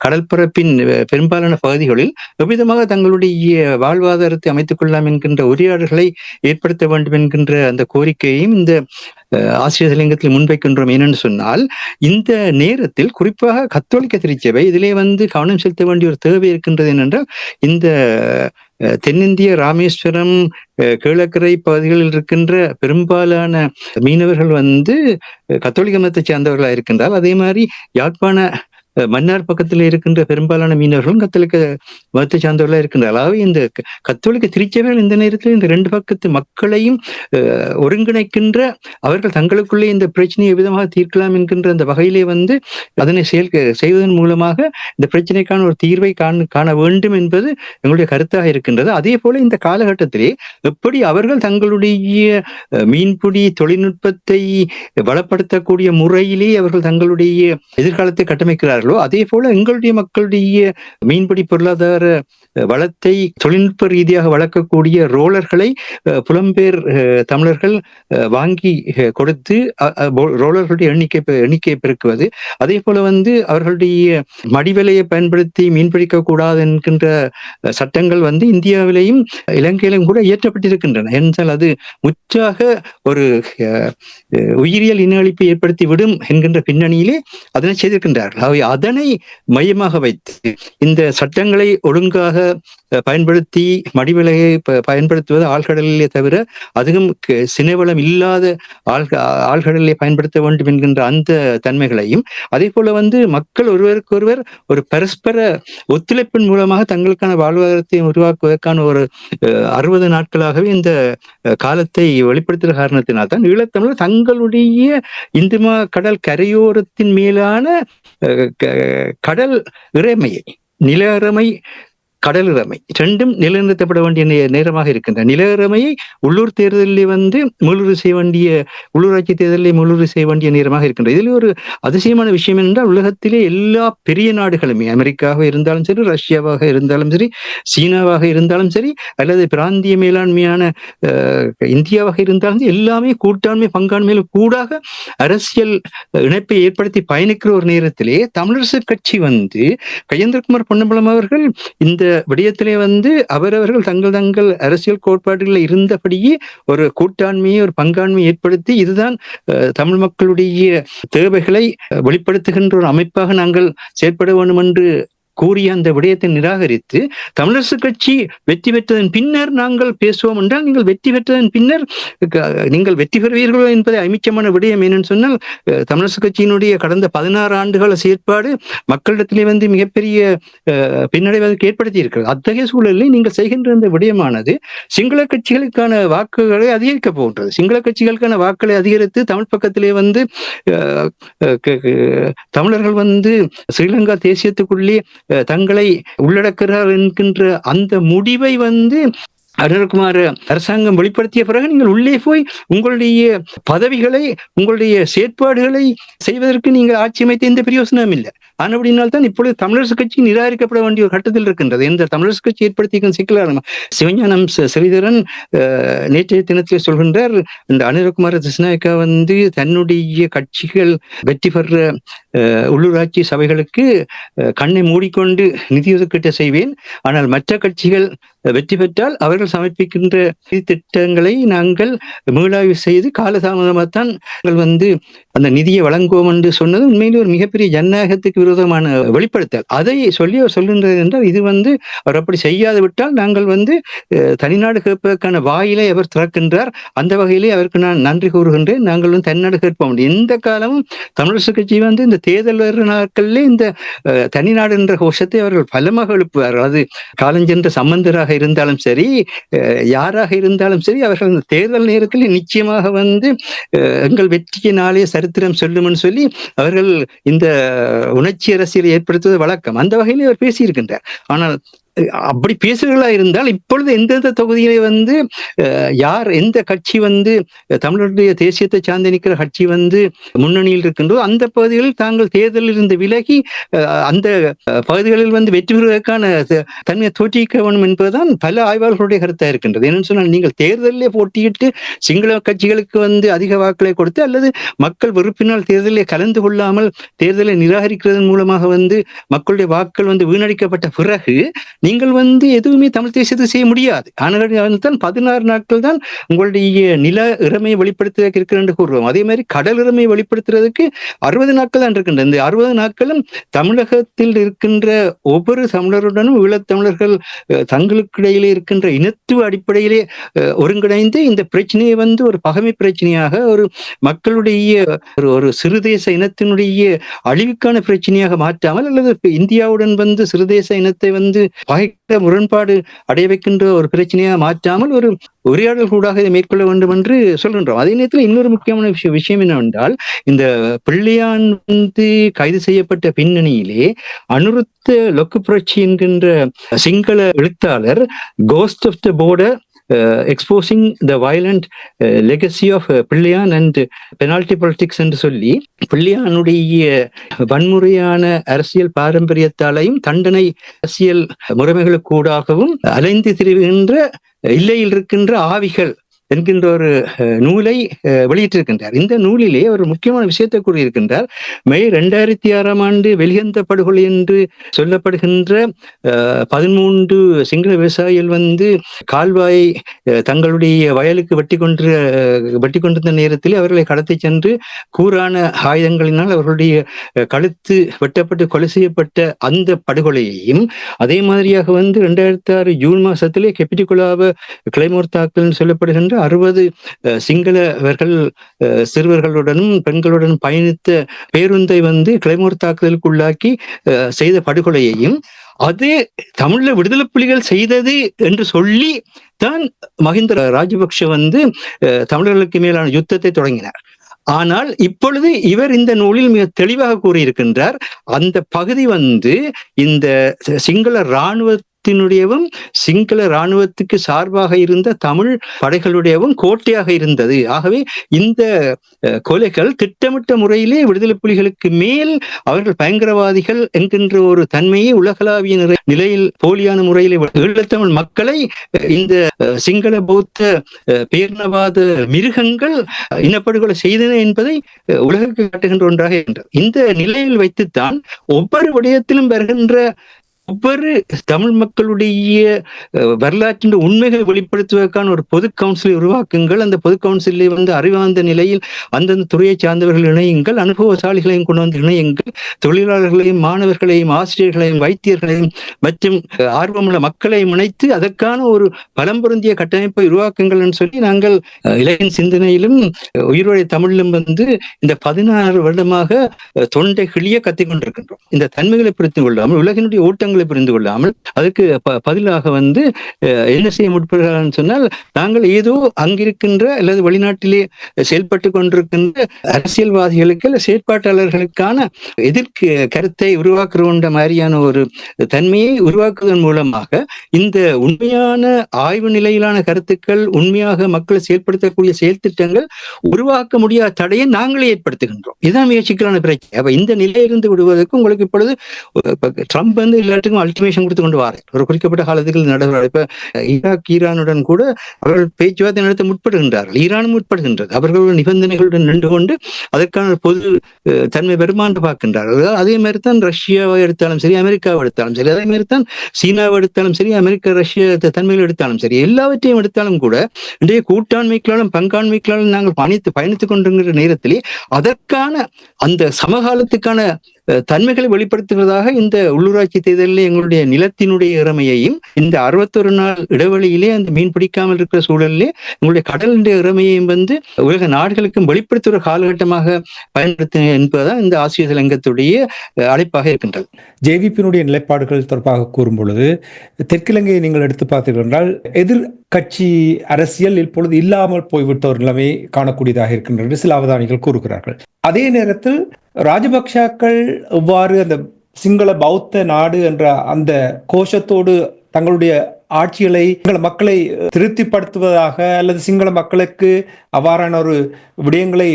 கடற்பரப்பின் பெரும்பாலான பகுதிகளில் எவ்விதமாக தங்களுடைய வாழ்வாதாரத்தை அமைத்துக் கொள்ளலாம் என்கின்ற உரையாடல்களை ஏற்படுத்த வேண்டும் என்கின்ற அந்த கோரிக்கையையும் இந்த ஆசிரியர் தலையங்கத்தில் முன்வைக்கின்றோம். என்னன்னு சொன்னால் இந்த நேரத்தில் குறிப்பாக கத்தோலிக்க திருச்சபை இதிலே கவனம் செலுத்த வேண்டிய ஒரு தேவை இருக்கின்றது. என்னென்றால் இந்த தென்னிந்திய ராமேஸ்வரம் கீழக்கரை பகுதிகளில் இருக்கின்ற பெரும்பாலான மீனவர்கள் கத்தோலிக்க மதத்தை சார்ந்தவர்களாக இருக்கின்றார். அதே மாதிரி யாழ்ப்பாண மன்னார் பக்கத்தில் இருக்கின்ற பெரும்பாலான மீனவர்களும் கத்தோலிக்க மதத்தை சார்ந்தவர்களாக இருக்கின்றார். அதாவது இந்த கத்தோலிக்க திருச்சபைகள் இந்த நேரத்தில் இந்த 2 பக்கத்து மக்களையும் ஒருங்கிணைக்கின்ற அவர்கள் தங்களுக்குள்ளே இந்த பிரச்சனையை எவ்விதமாக தீர்க்கலாம் என்கின்ற அந்த வகையிலே அதனை செய்வதன் மூலமாக இந்த பிரச்சனைக்கான ஒரு தீர்வை காண வேண்டும் என்பது எங்களுடைய கருத்தாக இருக்கின்றது. அதே போல இந்த காலகட்டத்திலே எப்படி அவர்கள் தங்களுடைய மீன்பிடி தொழில்நுட்பத்தை வளப்படுத்தக்கூடிய முறையிலே அவர்கள் தங்களுடைய எதிர்காலத்தை கட்டமைக்கிறார்கள், அதே போல எங்களுடைய மக்களுடைய மீன்பிடி பொருளாதார வளத்தை தொழில்நுட்ப ரீதியாக வளர்க்கக்கூடிய ரோலர்களை புலம்பெயர் தமிழர்கள் வாங்கி கொடுத்து ரோலர்களுடைய எண்ணிக்கையை பெருக்குவது, அதே போல அவர்களுடைய மடிவலையை பயன்படுத்தி மீன்பிடிக்க கூடாது என்கின்ற சட்டங்கள் இந்தியாவிலேயும் இலங்கையிலும் கூட இயற்றப்பட்டிருக்கின்றன. என்றால் அது முற்றாக ஒரு உயிரியல் இன அழிப்பை ஏற்படுத்தி விடும் என்கின்ற பின்னணியிலே அதனை செய்திருக்கின்றார்கள். அதனை மையமாக வைத்து இந்த சட்டங்களை ஒழுங்காக பயன்படுத்தி மடிவிலையை பயன்படுத்துவது ஆழ்கடலிலே தவிர அதுவும் சினைவளம் இல்லாத ஆழ்கடலை பயன்படுத்த வேண்டும் என்கின்ற அந்த தன்மைகளையும், அதே போல மக்கள் ஒருவருக்கொருவர் ஒரு பரஸ்பர ஒத்துழைப்பின் மூலமாக தங்களுக்கான வாழ்வாதாரத்தை உருவாக்குவதற்கான ஒரு 60 நாட்களாகவே இந்த காலத்தை வெளிப்படுத்துகிற காரணத்தினால் தான் ஈழத்தமிழர் தங்களுடைய இந்துமா கடல் கரையோரத்தின் மேலான கடல் இறைமையை, நில இறைமை, கடல் இறைமை ரெண்டும் நிலைநிறுத்தப்பட வேண்டிய நேரமாக இருக்கின்றன. நில இறைமையை உள்ளூர் தேர்தலில் முழுறு செய்ய வேண்டிய, உள்ளூராட்சி தேர்தலில் முழுறு செய்ய வேண்டிய நேரமாக இருக்கின்றது. இதில் ஒரு அதிசயமான விஷயம் என்றால், உலகத்திலே எல்லா பெரிய நாடுகளுமே, அமெரிக்காவாக இருந்தாலும் சரி, ரஷ்யாவாக இருந்தாலும் சரி, சீனாவாக இருந்தாலும் சரி, அல்லது பிராந்திய மேலாண்மையான இந்தியாவாக இருந்தாலும் சரி, எல்லாமே கூட்டாண்மை பங்காண்மையில் கூடாக அரசியல் இணைப்பை ஏற்படுத்தி பயணிக்கிற ஒரு நேரத்திலே தமிழரசு கட்சி கஜேந்திரகுமார் பொன்னம்பலம் அவர்கள் இந்த விடயத்திலே அவரவர்கள் தங்கள் அரசியல் கோட்பாடுகளில் இருந்தபடியே ஒரு கூட்டாண்மையை, ஒரு பங்காண்மையை ஏற்படுத்தி இதுதான் தமிழ் மக்களுடைய தேவைகளை வெளிப்படுத்துகின்ற ஒரு அமைப்பாக நாங்கள் செயற்பட வேண்டும் என்று கூறிய அந்த விடயத்தை நிராகரித்து, தமிழரசு கட்சி வெற்றி பெற்றதன் பின்னர் நாங்கள் பேசுவோம் என்றால், நீங்கள் வெற்றி பெற்றதன் பின்னர் நீங்கள் வெற்றி பெறுவீர்களோ என்பதை அமைச்சமான விடயம். என்னன்னு சொன்னால், தமிழரசு கட்சியினுடைய கடந்த 16 ஆண்டுகால செயற்பாடு மக்களிடத்திலே மிகப்பெரிய பின்னடைவை ஏற்படுத்தி இருக்கிறது. அத்தகைய சூழலில் நீங்கள் செய்கின்ற அந்த விடயமானது சிங்கள கட்சிகளுக்கான வாக்குகளை அதிகரிக்க போன்றது. சிங்கள கட்சிகளுக்கான வாக்குகளை அதிகரித்து தமிழ் பக்கத்திலே தமிழர்கள் ஸ்ரீலங்கா தேசியத்துக்குள்ளே தங்களை உள்ளடக்கிறார் என்கின்ற அந்த முடிவை அருண்குமார் அரசாங்கம் வெளிப்படுத்திய பிறகு நீங்கள் உள்ளே போய் உங்களுடைய பதவிகளை, உங்களுடைய செயற்பாடுகளை செய்வதற்கு நீங்கள் ஆட்சி அமைத்த எந்த பிரயோசனமும் இல்லை. ஆனபடினால்தான் இப்பொழுது தமிழரசு கட்சி நிராகரிக்கப்பட வேண்டிய ஒரு கட்டத்தில் இருக்கின்றது. இந்த தமிழரசு கட்சி ஏற்படுத்திய சிக்கலான சிவஞானம் ஸ்ரீதரன் நேற்றைய தினத்தில் சொல்கின்றார், இந்த அனுரகுமார திசுநாயக்கா தன்னுடைய கட்சிகள் வெற்றி பெற உள்ளூராட்சி சபைகளுக்கு கண்ணை மூடிக்கொண்டு நிதி ஒதுக்கீட்டை செய்வேன், ஆனால் மற்ற கட்சிகள் வெற்றி பெற்றால் அவர்கள் சமர்ப்பிக்கின்ற திட்டங்களை நாங்கள் மீளாய்வு செய்து காலதாமதமாகத்தான் அந்த நிதியை வழங்குவோம் என்று சொன்னது உண்மையிலே ஒரு மிகப்பெரிய ஜனநாயகத்துக்கு விரோதமான வெளிப்படுத்தல். அதை சொல்லி அவர் சொல்கின்றது என்றால், இது அவர் அப்படி செய்யாது விட்டால் நாங்கள் தனிநாடு கேட்பதற்கான வாயிலை அவர் திறக்கின்றார். அந்த வகையிலே அவருக்கு நான் நன்றி கூறுகின்றேன். நாங்கள் தனிநாடு கேட்போம். எந்த காலமும் தமிழரசு கட்சி இந்த தேர்தல் வர நாட்களிலே இந்த தனிநாடு என்ற கோஷத்தை அவர்கள் பலமாக எழுப்புவார்கள். அது காலஞ்சென்ற சம்பந்தராக இருந்தாலும் சரி, யாராக இருந்தாலும் சரி, அவர்கள் இந்த தேர்தல் நேரத்தில் நிச்சயமாக எங்கள் வெற்றியினாலே சரித்திரம் சொல்லும்னு சொல்லி அவர்கள் இந்த உணர்ச்சி அரசியலை ஏற்படுத்துவது வழக்கம். அந்த வகையில் அவர் பேசியிருக்கின்றார். ஆனால் அப்படி பேசுகிறதா இருந்தால் இப்பொழுது எந்தெந்த தொகுதியிலே யார் எந்த கட்சி தமிழருடைய தேசியத்தை சார்ந்து நிற்கிற கட்சி முன்னணியில் இருக்கின்றோ அந்த பகுதிகளில் தாங்கள் தேர்தலில் இருந்து விலகி அந்த பகுதிகளில் வெற்றி பெறுவதற்கான தன்மையை தோற்றிக்க வேண்டும் என்பதுதான் பல ஆய்வாளர்களுடைய கருத்தாக இருக்கின்றது. என்னன்னு சொன்னால், நீங்கள் தேர்தலிலே போட்டியிட்டு சிங்கள கட்சிகளுக்கு அதிக வாக்களை கொடுத்து அல்லது மக்கள் வெறுப்பினால் தேர்தலில் கலந்து கொள்ளாமல் தேர்தலை நிராகரிக்கிறதன் மூலமாக மக்களுடைய வாக்கள் வீணடிக்கப்பட்ட பிறகு நீங்கள் எதுவுமே தமிழ் தேசியத்தை செய்ய முடியாது. ஆனால் 16 நாட்கள் தான் உங்களுடைய நில இறைமையை வெளிப்படுத்துவதற்கு இருக்கிற என்று கூறுவோம். அதே மாதிரி கடல் இறைமையை வெளிப்படுத்துறதுக்கு 60 நாட்கள் தான் இருக்கின்றன. இந்த 60 நாட்களும் தமிழகத்தில் இருக்கின்ற ஒவ்வொரு தமிழருடனும் ஈழத்தமிழர்கள் தங்களுக்கு இடையிலே இருக்கின்ற இனத்துவ அடிப்படையிலே ஒருங்கிணைந்து இந்த பிரச்சனையை ஒரு பகைமை பிரச்சனையாக, ஒரு மக்களுடைய ஒரு சிறுதேச இனத்தினுடைய அழிவுக்கான பிரச்சனையாக மாற்றாமல், அல்லது இந்தியாவுடன் சிறுதேச இனத்தை முரண்பாடு அடைய வைக்கின்ற ஒரு பிரச்சனையாக மாற்றாமல் ஒரு உரையாடல் கூடாக இதை மேற்கொள்ள வேண்டும் என்று சொல்கின்றோம். அதே நேரத்தில் இன்னொரு முக்கியமான விஷயம் என்னவென்றால், இந்த பிள்ளையான் கைது செய்யப்பட்ட பின்னணியிலே அனுருத்த லொக்கு புரட்சி என்கின்ற சிங்கள எழுத்தாளர் ghost of the border exposing the violent legacy of Pillayan and penalty politics என்று சொல்லி, பிள்ளையானுடைய வன்முறையான அரசியல் பாரம்பரியத்தாலையும் தண்டனை அரசியல் முறைமைகளுக்கூடாகவும் அலைந்து திரிகின்ற இல்லையில் இருக்கின்ற ஆவிகள் என்கின்ற ஒரு நூலை வெளியிட்டிருக்கின்றார். இந்த நூலிலே ஒரு முக்கியமான விஷயத்தை கூறியிருக்கின்றார். மே 2006 வெளியந்த படுகொலை என்று சொல்லப்படுகின்ற 13 சிங்கள விவசாயிகள் கால்வாயை தங்களுடைய வயலுக்கு வெட்டி கொண்டிருந்த நேரத்தில் அவர்களை கடத்தி சென்று கூரான ஆயுதங்களினால் அவர்களுடைய கழுத்து வெட்டப்பட்டு கொலை செய்யப்பட்ட அந்த படுகொலையையும், அதே மாதிரியாக 2006 ஜூன் மாசத்திலே கெப்பிட்டிகுலாவ கிளைமோர் தாக்குதல் சொல்லப்படுகின்ற 60 சிங்களவர்கள் சிறுவர்களுடனும் பெண்களுடன் பயணித்த பேருந்தை கிளைமோர் தாக்குதலுக்கு உள்ளாக்கி செய்த படுகொலையையும் அதே தமிழ்ல விடுதலை புலிகள் செய்தது என்று சொல்லி தான் மஹிந்த ராஜபக்ஷ தமிழர்களுக்கு மேலான யுத்தத்தை தொடங்கினார். ஆனால் இப்பொழுது இவர் இந்த நூலில் மிக தெளிவாக கூறியிருக்கின்றார், அந்த பகுதி இந்த சிங்கள இராணுவத்தினுடையவும் சிங்கள இராணுவத்துக்கு சார்பாக இருந்த தமிழ் படைகளுடையவும் கோட்டையாக இருந்தது. ஆகவே இந்த கொலைகள் திட்டமிட்ட முறையிலே விடுதலை புலிகளுக்கு மேல் அவர்கள் பயங்கரவாதிகள் என்கின்ற ஒரு தன்மையை உலகளாவிய நிலையில் போலியான முறையில் ஈழத்தமிழ் மக்களை இந்த சிங்கள பௌத்த பேரினவாத மிருகங்கள் இனப்படுகொலை செய்தன என்பதை உலகுக்கு காட்டுகின்ற ஒன்றாக இருக்கின்றது. இந்த நிலையில் வைத்துத்தான் ஒவ்வொரு விடயத்திலும் வருகின்ற ஒவ்வொரு தமிழ் மக்களுடைய வரலாற்றின் உண்மைகளை வெளிப்படுத்துவதற்கான ஒரு பொது கவுன்சிலை உருவாக்குங்கள். அந்த பொது கவுன்சிலில் அறிவார்ந்த நிலையில் அந்தந்த துறையை சார்ந்தவர்கள் இணையுங்கள், அனுபவசாலிகளையும் கொண்டு இணையுங்கள், தொழிலாளர்களையும் மாணவர்களையும் ஆசிரியர்களையும் வைத்தியர்களையும் மற்றும் ஆர்வமுள்ள மக்களையும் இணைத்து அதற்கான ஒரு பலம் பொருந்திய கட்டமைப்பை உருவாக்குங்கள் என்று சொல்லி நாங்கள் இலக்கின் சிந்தனையிலும் உயிரோடை தமிழிலும் இந்த 16 வருடமாக தொண்டை கிளிய கத்திக் கொண்டிருக்கின்றோம். இந்த தன்மைகளை புரிந்து கொள்ளாமல், உலகினுடைய ஓட்டங்கள் புரிந்து கொள்ளாமல், அதுக்கு பதிலாக என்ன செய்ய முற்படுகிறார்கள் சொன்னால், நாங்கள் ஏதோ அங்கிருக்கின்ற அல்லது வெளிநாட்டிலே செயல்பட்டு கொண்டிருக்கின்ற அரசியல்வாதிகளுக்கு அல்ல செயற்பாட்டாளர்களுக்கான எதிர்க்கு கருத்தை உருவாக்குகின்ற மாதிரியான ஒரு தன்மையை உருவாக்குவதன் மூலமாக இந்த உண்மையான ஆய்வு நிலையிலான கருத்துக்கள், உண்மையாக மக்களை செயல்படுத்தக்கூடிய செயல் திட்டங்கள் உருவாக்க முடியாத தடையை நாங்களே ஏற்படுத்துகின்றோம். இதுதான் முயற்சிக்கலான பிரச்சனை. அப்ப இந்த நிலையிலிருந்து விடுவதற்கு உங்களுக்கு இப்பொழுது ட்ரம்ப் எல்லாத்துக்கும் அல்டிமேஷன் கொடுத்து கொண்டு வார ஒரு குறிக்கப்பட்ட காலத்துக்கு நடைபெற. இப்ப ஈராக் ஈரானுடன் கூட அவர்கள் பேச்சுவார்த்தை நடத்த முற்படுகின்றார்கள். ஈரானும் முற்படுகின்றது. அவர்களுடைய நிபந்தனைகளுடன் நின்று கொண்டு அதற்கான பொது தன்மை பெருமாண்டு பார்க்கின்றார்கள். அதே மாதிரி தான் ரஷ்யாவை எடுத்தாலும் சரி, அமெரிக்காவை எடுத்தாலும் சரி, அதே மாதிரி தான் சீனாவை எடுத்தாலும் சரி, அமெரிக்க ரஷ்ய தன்மைகள் எடுத்தாலும் சரி, எல்லாவற்றையும் எடுத்தாலும் கூட இன்றைய கூட்டாண்மைக்களாலும் பங்காண்மைக்களாலும் நாங்கள் பயணித்துக் கொண்டிருக்கிற நேரத்திலே அதற்கான அந்த சமகாலத்துக்கான தன்மைகளை வெளிப்படுத்துவதாக இந்த உள்ளூராட்சி தேர்தலில் எங்களுடைய நிலத்தினுடைய இறமையையும், இந்த 61 நாள் இடைவெளியிலே அந்த மீன் பிடிக்காமல் இருக்கிற சூழலிலே எங்களுடைய கடலினுடைய இறமையையும் உலக நாடுகளுக்கும் வெளிப்படுத்துகிற காலகட்டமாக பயன்படுத்த என்பதுதான் இந்த ஆசிய இலங்கத்துடைய அழைப்பாக இருக்கின்றது. ஜேவிபியினுடைய நிலைப்பாடுகள் தொடர்பாக கூறும் பொழுது தெற்கிலங்கையை நீங்கள் எடுத்து பார்த்தீர்கள் என்றால் எதிர்கட்சி அரசியல் இப்பொழுது இல்லாமல் போய்விட்ட ஒரு நிலைமை காணக்கூடியதாக இருக்கின்றது சில அவதானிகள் கூறுகிறார்கள். அதே நேரத்தில் ராஜபக்ஷாக்கள் எவ்வாறு அந்த சிங்கள பௌத்த நாடு என்ற அந்த கோஷத்தோடு தங்களுடைய ஆட்சிகளை மக்களை திருப்திப்படுத்துவதாக அல்லது சிங்கள மக்களுக்கு அவ்வாறான ஒரு விடயங்களை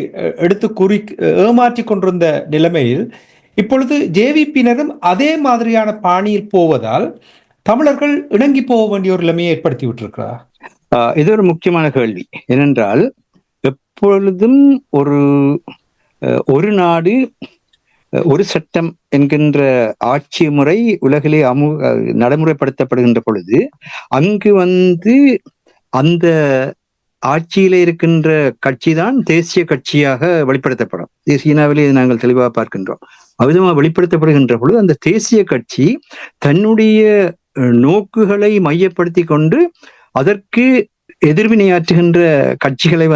எடுத்து கூறி ஏமாற்றி கொண்டிருந்த நிலைமையில் இப்பொழுது ஜேவிபியினரும் அதே மாதிரியான பாணியில் போவதால் தமிழர்கள் இணங்கி போக வேண்டிய ஒரு நிலைமையை ஏற்படுத்தி விட்டிருக்கிறார். இது ஒரு முக்கியமான கேள்வி. ஏனென்றால் எப்பொழுதும் ஒரு நாடு ஒரு சட்டம் என்கின்ற ஆட்சி முறை உலகிலே நடைமுறைப்படுத்தப்படுகின்ற பொழுது அங்கு அந்த ஆட்சியில இருக்கின்ற கட்சி தான் தேசிய கட்சியாக வெளிப்படுத்தப்படும். சீனாவிலே நாங்கள் தெளிவாக பார்க்கின்றோம். அவ்விதமாக வெளிப்படுத்தப்படுகின்ற பொழுது அந்த தேசிய கட்சி தன்னுடைய நோக்குகளை மையப்படுத்தி கொண்டு அதற்கு எதிர்வினையாற்றுகின்ற கட்சிகளை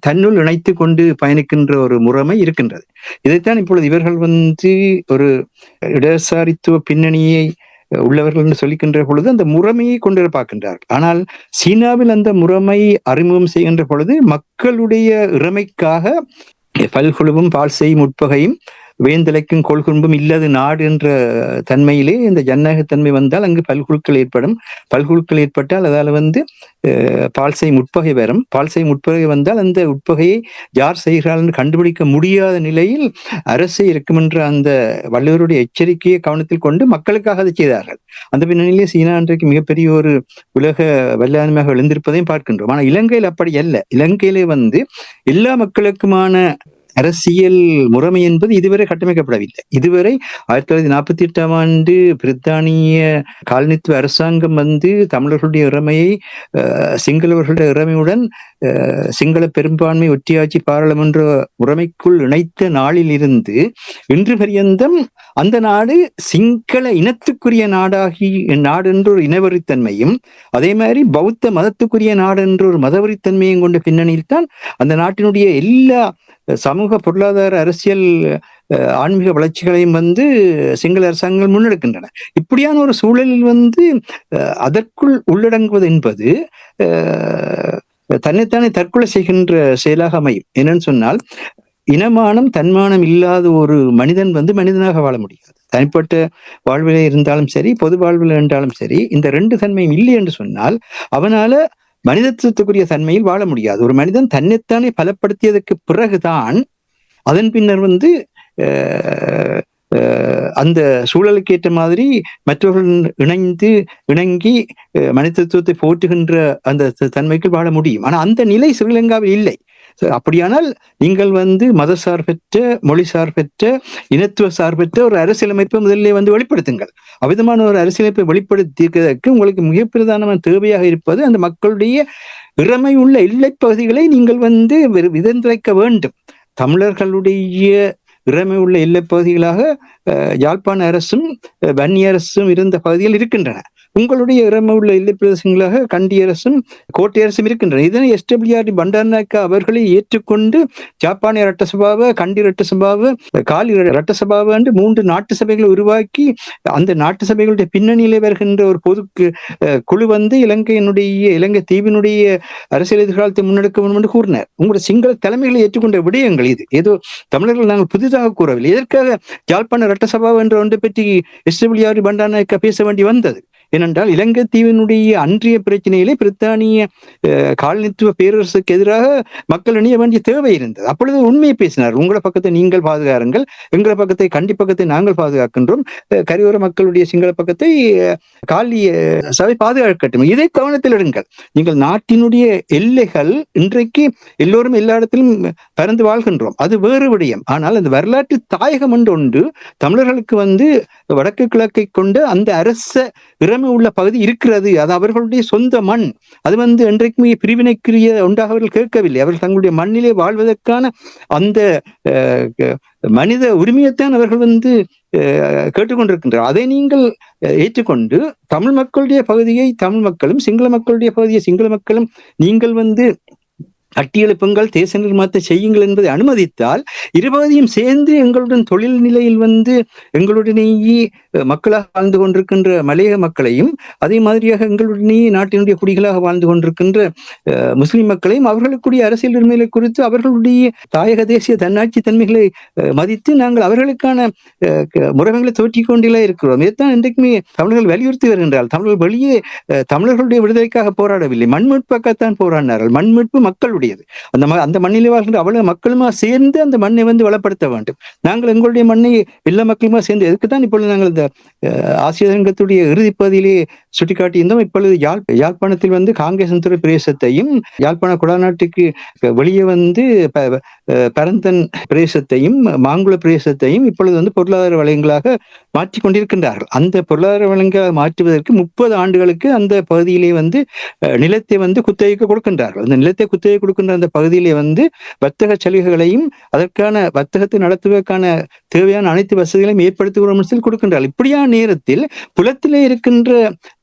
தன்னுள் இணைத்து கொண்டு பயணிக்கின்ற ஒரு முறைமை இருக்கின்றது. இதைத்தான் இப்பொழுது இவர்கள் ஒரு இடசாரித்துவ பின்னணியை உள்ளவர்கள் என்று சொல்லிக்கின்ற பொழுது அந்த முறைமையை கொண்டு பார்க்கின்றார்கள். ஆனால் சீனாவில் அந்த முறைமை அறிமுகம் செய்கின்ற பொழுது மக்களுடைய இறமைக்காக பல்குழுவும் பால் செய்யும் உட்பகையும் வேந்தலைக்கும் கொள்குன்பும் இல்லது நாடு என்ற தன்மையிலே இந்த ஜனநாயகத்தன்மை வந்தால் அங்கு பல்குழுக்கள் ஏற்படும். பல்குழுக்கள் ஏற்பட்டால் அதால பால்சை முற்பகை வரும். பால்சை முற்பகை வந்தால் அந்த உட்பகையை யார் செய்கிறார்கள் என்று கண்டுபிடிக்க முடியாத நிலையில் அரசு இருக்கும் என்ற அந்த வள்ளுவருடைய எச்சரிக்கையை கவனத்தில் கொண்டு மக்களுக்காக அதை செய்தார்கள். அந்த பின்னணியிலே சீனா இன்றைக்கு மிகப்பெரிய ஒரு உலக வல்லாண்மையாக எழுந்திருப்பதையும் பார்க்கின்றோம். ஆனால் இலங்கையில் அப்படி அல்ல. இலங்கையிலே எல்லா மக்களுக்குமான அரசியல் முறைமை என்பது இதுவரை கட்டமைக்கப்படவில்லை. இதுவரை 1948ஆம் ஆண்டு பிரித்தானிய காலனித்துவ அரசாங்கம் தமிழர்களுடைய இறைமையை சிங்களவர்களுடைய இறைமையுடன் சிங்கள பெரும்பான்மை ஒற்றியாட்சி பாராளுமன்ற முறைமைக்குள் இணைத்த நாளில் இருந்து இன்று பரியந்தம் அந்த நாடு சிங்கள இனத்துக்குரிய நாடு என்ற ஒரு இனவெறித்தன்மையும், அதே மாதிரி பௌத்த மதத்துக்குரிய நாடு என்ற ஒரு மதவெறித்தன்மையும் கொண்ட பின்னணியில் தான் அந்த நாட்டினுடைய எல்லா சமூக பொருளாதார அரசியல் ஆன்மீக வளர்ச்சிகளையும் சிங்கள அரசாங்கங்கள் முன்னெடுக்கின்றன. இப்படியான ஒரு சூழலில் அதற்குள் உள்ளடங்குவது என்பது தன்னைத்தானே தற்கொலை செய்கின்ற செயலாக அமையும். என்னன்னு சொன்னால், இனமானம் தன்மானம் இல்லாத ஒரு மனிதன் மனிதனாக வாழ முடியாது. தனிப்பட்ட வாழ்விலே இருந்தாலும் சரி, பொது வாழ்வில் இருந்தாலும் சரி, இந்த ரெண்டு தன்மையும் இல்லை என்று சொன்னால் அவனால மனிதத்துவத்துக்குரிய தன்மையில் வாழ முடியாது. ஒரு மனிதன் தன்னைத்தானே பலப்படுத்தியதற்கு பிறகுதான் அதன் பின்னர் அந்த சூழலுக்கு ஏற்ற மாதிரி மற்றவர்கள் இணங்கி மனிதத்துவத்தை போற்றுகின்ற அந்த தன்மைக்கு வாழ முடியும். ஆனா அந்த நிலை ஸ்ரீலங்காவில் இல்லை. அப்படியானால் நீங்கள் மத சார்பற்ற, மொழி சார்பற்ற, இனத்துவ சார்பற்ற ஒரு அரசியலமைப்பை முதலிலே வெளிப்படுத்துங்கள். அவ்விதமான ஒரு அரசியலமைப்பை வெளிப்படுத்தியதற்கு உங்களுக்கு மிக பிரதானமான தேவையாக இருப்பது அந்த மக்களுடைய இறைமை உள்ள எல்லைப் பகுதிகளை நீங்கள் விதந்திரைக்க வேண்டும். தமிழர்களுடைய இறைமை உள்ள எல்லைப் பகுதிகளாக யாழ்ப்பாண அரசும் வன்னி அரசும் இருந்த பகுதிகள் இருக்கின்றன. உங்களுடைய இறைமை உள்ள எல்லை பிரதேசங்களாக கண்டி அரசும் கோட்டை அரசும் இருக்கின்றன. இதனை SWR பண்டாரநாயக்கா அவர்களை ஏற்றுக்கொண்டு ஜாப்பானிய ரட்டசபாவை, கண்டி ரட்டசபாவை, காலி ரட்டசபாவை என்று 3 நாட்டு சபைகளை உருவாக்கி அந்த நாட்டு சபைகளுடைய பின்னணியிலே வருகின்ற ஒரு பொது குழு இலங்கை தீவினுடைய அரசியல் எதிர்காலத்தை முன்னெடுக்க வேண்டும் என்று கூறினார். உங்களுடைய சிங்கள தலைமைகளை ஏற்றுக்கொண்ட விடயங்கள் இது. ஏதோ தமிழர்கள் நாங்கள் புதிதாக கூறவில்லை. எதற்காக யாழ்ப்பாண ரட்டசபா என்ற ஒன்றை பற்றி SWR பண்டாரநாயக்கா பேச வேண்டி வந்தது? ஏனென்றால் இலங்கை தீவினுடைய அன்றைய பிரச்சனையிலே பிரித்தானிய காலனித்துவ பேரரசுக்கு எதிராக மக்கள் அணிய வேண்டிய தேவை இருந்தது. அப்பொழுது உண்மையை பேசினார். உங்களோட பக்கத்தை நீங்கள் பாதுகாருங்கள், எங்களை பக்கத்தை கண்டி பக்கத்தை நாங்கள் பாதுகாக்கின்றோம், கரையோர மக்களுடைய சிங்கள பக்கத்தை காலி சபை பாதுகாக்கட்டும். இதை கவனத்தில் எடுங்கள். நீங்கள் நாட்டினுடைய எல்லைகள் இன்றைக்கு எல்லோரும் எல்லா இடத்திலும் பறந்து வாழ்கின்றோம், அது வேறு விடயம். ஆனால் அந்த வரலாற்று தாயகம் ஒன்று தமிழர்களுக்கு வடக்கு கிழக்கை கொண்டு அந்த அரச இறைமை உள்ள பகுதி இருக்கிறது. அது அவர்களுடைய சொந்த மண். அது என்றைக்குமே பிரிவினைக்குரிய ஒன்றாக அவர்கள் கேட்கவில்லை. அவர்கள் தங்களுடைய மண்ணிலே வாழ்வதற்கான அந்த மனித உரிமையைத்தான் அவர்கள் கேட்டுக்கொண்டிருக்கின்றனர். அதை நீங்கள் ஏற்றுக்கொண்டு தமிழ் மக்களுடைய பகுதியை தமிழ் மக்களும், சிங்கள மக்களுடைய பகுதியை சிங்கள மக்களும் நீங்கள் கட்டியெழுப்புங்கள், தேச நிர்மாணத்தை செய்யுங்கள் என்பதை அனுமதித்தால் இருபகுதியும் சேர்ந்து எங்களுடன் தொழில் நிலையில் எங்களுடனேயே மக்களாக வாழ்ந்து கொண்டிருக்கின்ற மலையக மக்களையும், அதே மாதிரியாக எங்களுடனேயே நாட்டினுடைய குடிகளாக வாழ்ந்து கொண்டிருக்கின்ற முஸ்லிம் மக்களையும் அவர்களுக்குரிய அரசியல் உரிமைகளை குறித்து அவர்களுடைய தாயக தேசிய தன்னாட்சி தன்மைகளை மதித்து நாங்கள் அவர்களுக்கான முறைமைகளை தோற்றிக் கொண்டே இருக்கிறோம். இதைத்தான் இன்றைக்குமே தமிழர்கள் வலியுறுத்தி வருகின்றார்கள். தமிழர்கள் வெளியே தமிழர்களுடைய விடுதலைக்காக போராடவில்லை, மண்மீட்புக்காகத்தான் போராடினார்கள். மண்மீட்பு மக்களுடைய அந்த மண்ணிலே வாழ்கின்ற அவ்வளவு மக்களுமா சேர்ந்து அந்த மண்ணை வளப்படுத்த வேண்டும். நாங்கள் எங்களுடைய மண்ணை எல்லா மக்களுமா சேர்ந்து எதுக்குத்தான் இப்பொழுது நாங்கள் இந்த ஆசிய சங்கத்துடைய இறுதிப் பகுதியிலே சுட்டிக்காட்டியிருந்தோம். இப்பொழுது யாழ்ப்பாணத்தில் காங்கேசன்துறை பிரதேசத்தையும் யாழ்ப்பாண குடாநாட்டுக்கு வெளியே பரந்தன் பிரதேசத்தையும் மாங்குள பிரதேசத்தையும் இப்பொழுது பொருளாதார வளங்களாக மாற்றிக் கொண்டிருக்கின்றார்கள். அந்த பொருளாதார வளங்களாக மாற்றுவதற்கு 30 ஆண்டுகளுக்கு அந்த பகுதியிலே நிலத்தை குத்தகைக்கு கொடுக்கின்றார்கள். அந்த நிலத்தை குத்தகை கொடுக்கின்ற அந்த பகுதியிலே வர்த்தக சலுகைகளையும் அதற்கான வர்த்தகத்தை நடத்துவதற்கான தேவையான அனைத்து வசதிகளையும் ஏற்படுத்துகிற கொடுக்கின்றார்கள். இப்படியான நேரத்தில் புலத்திலே இருக்கின்ற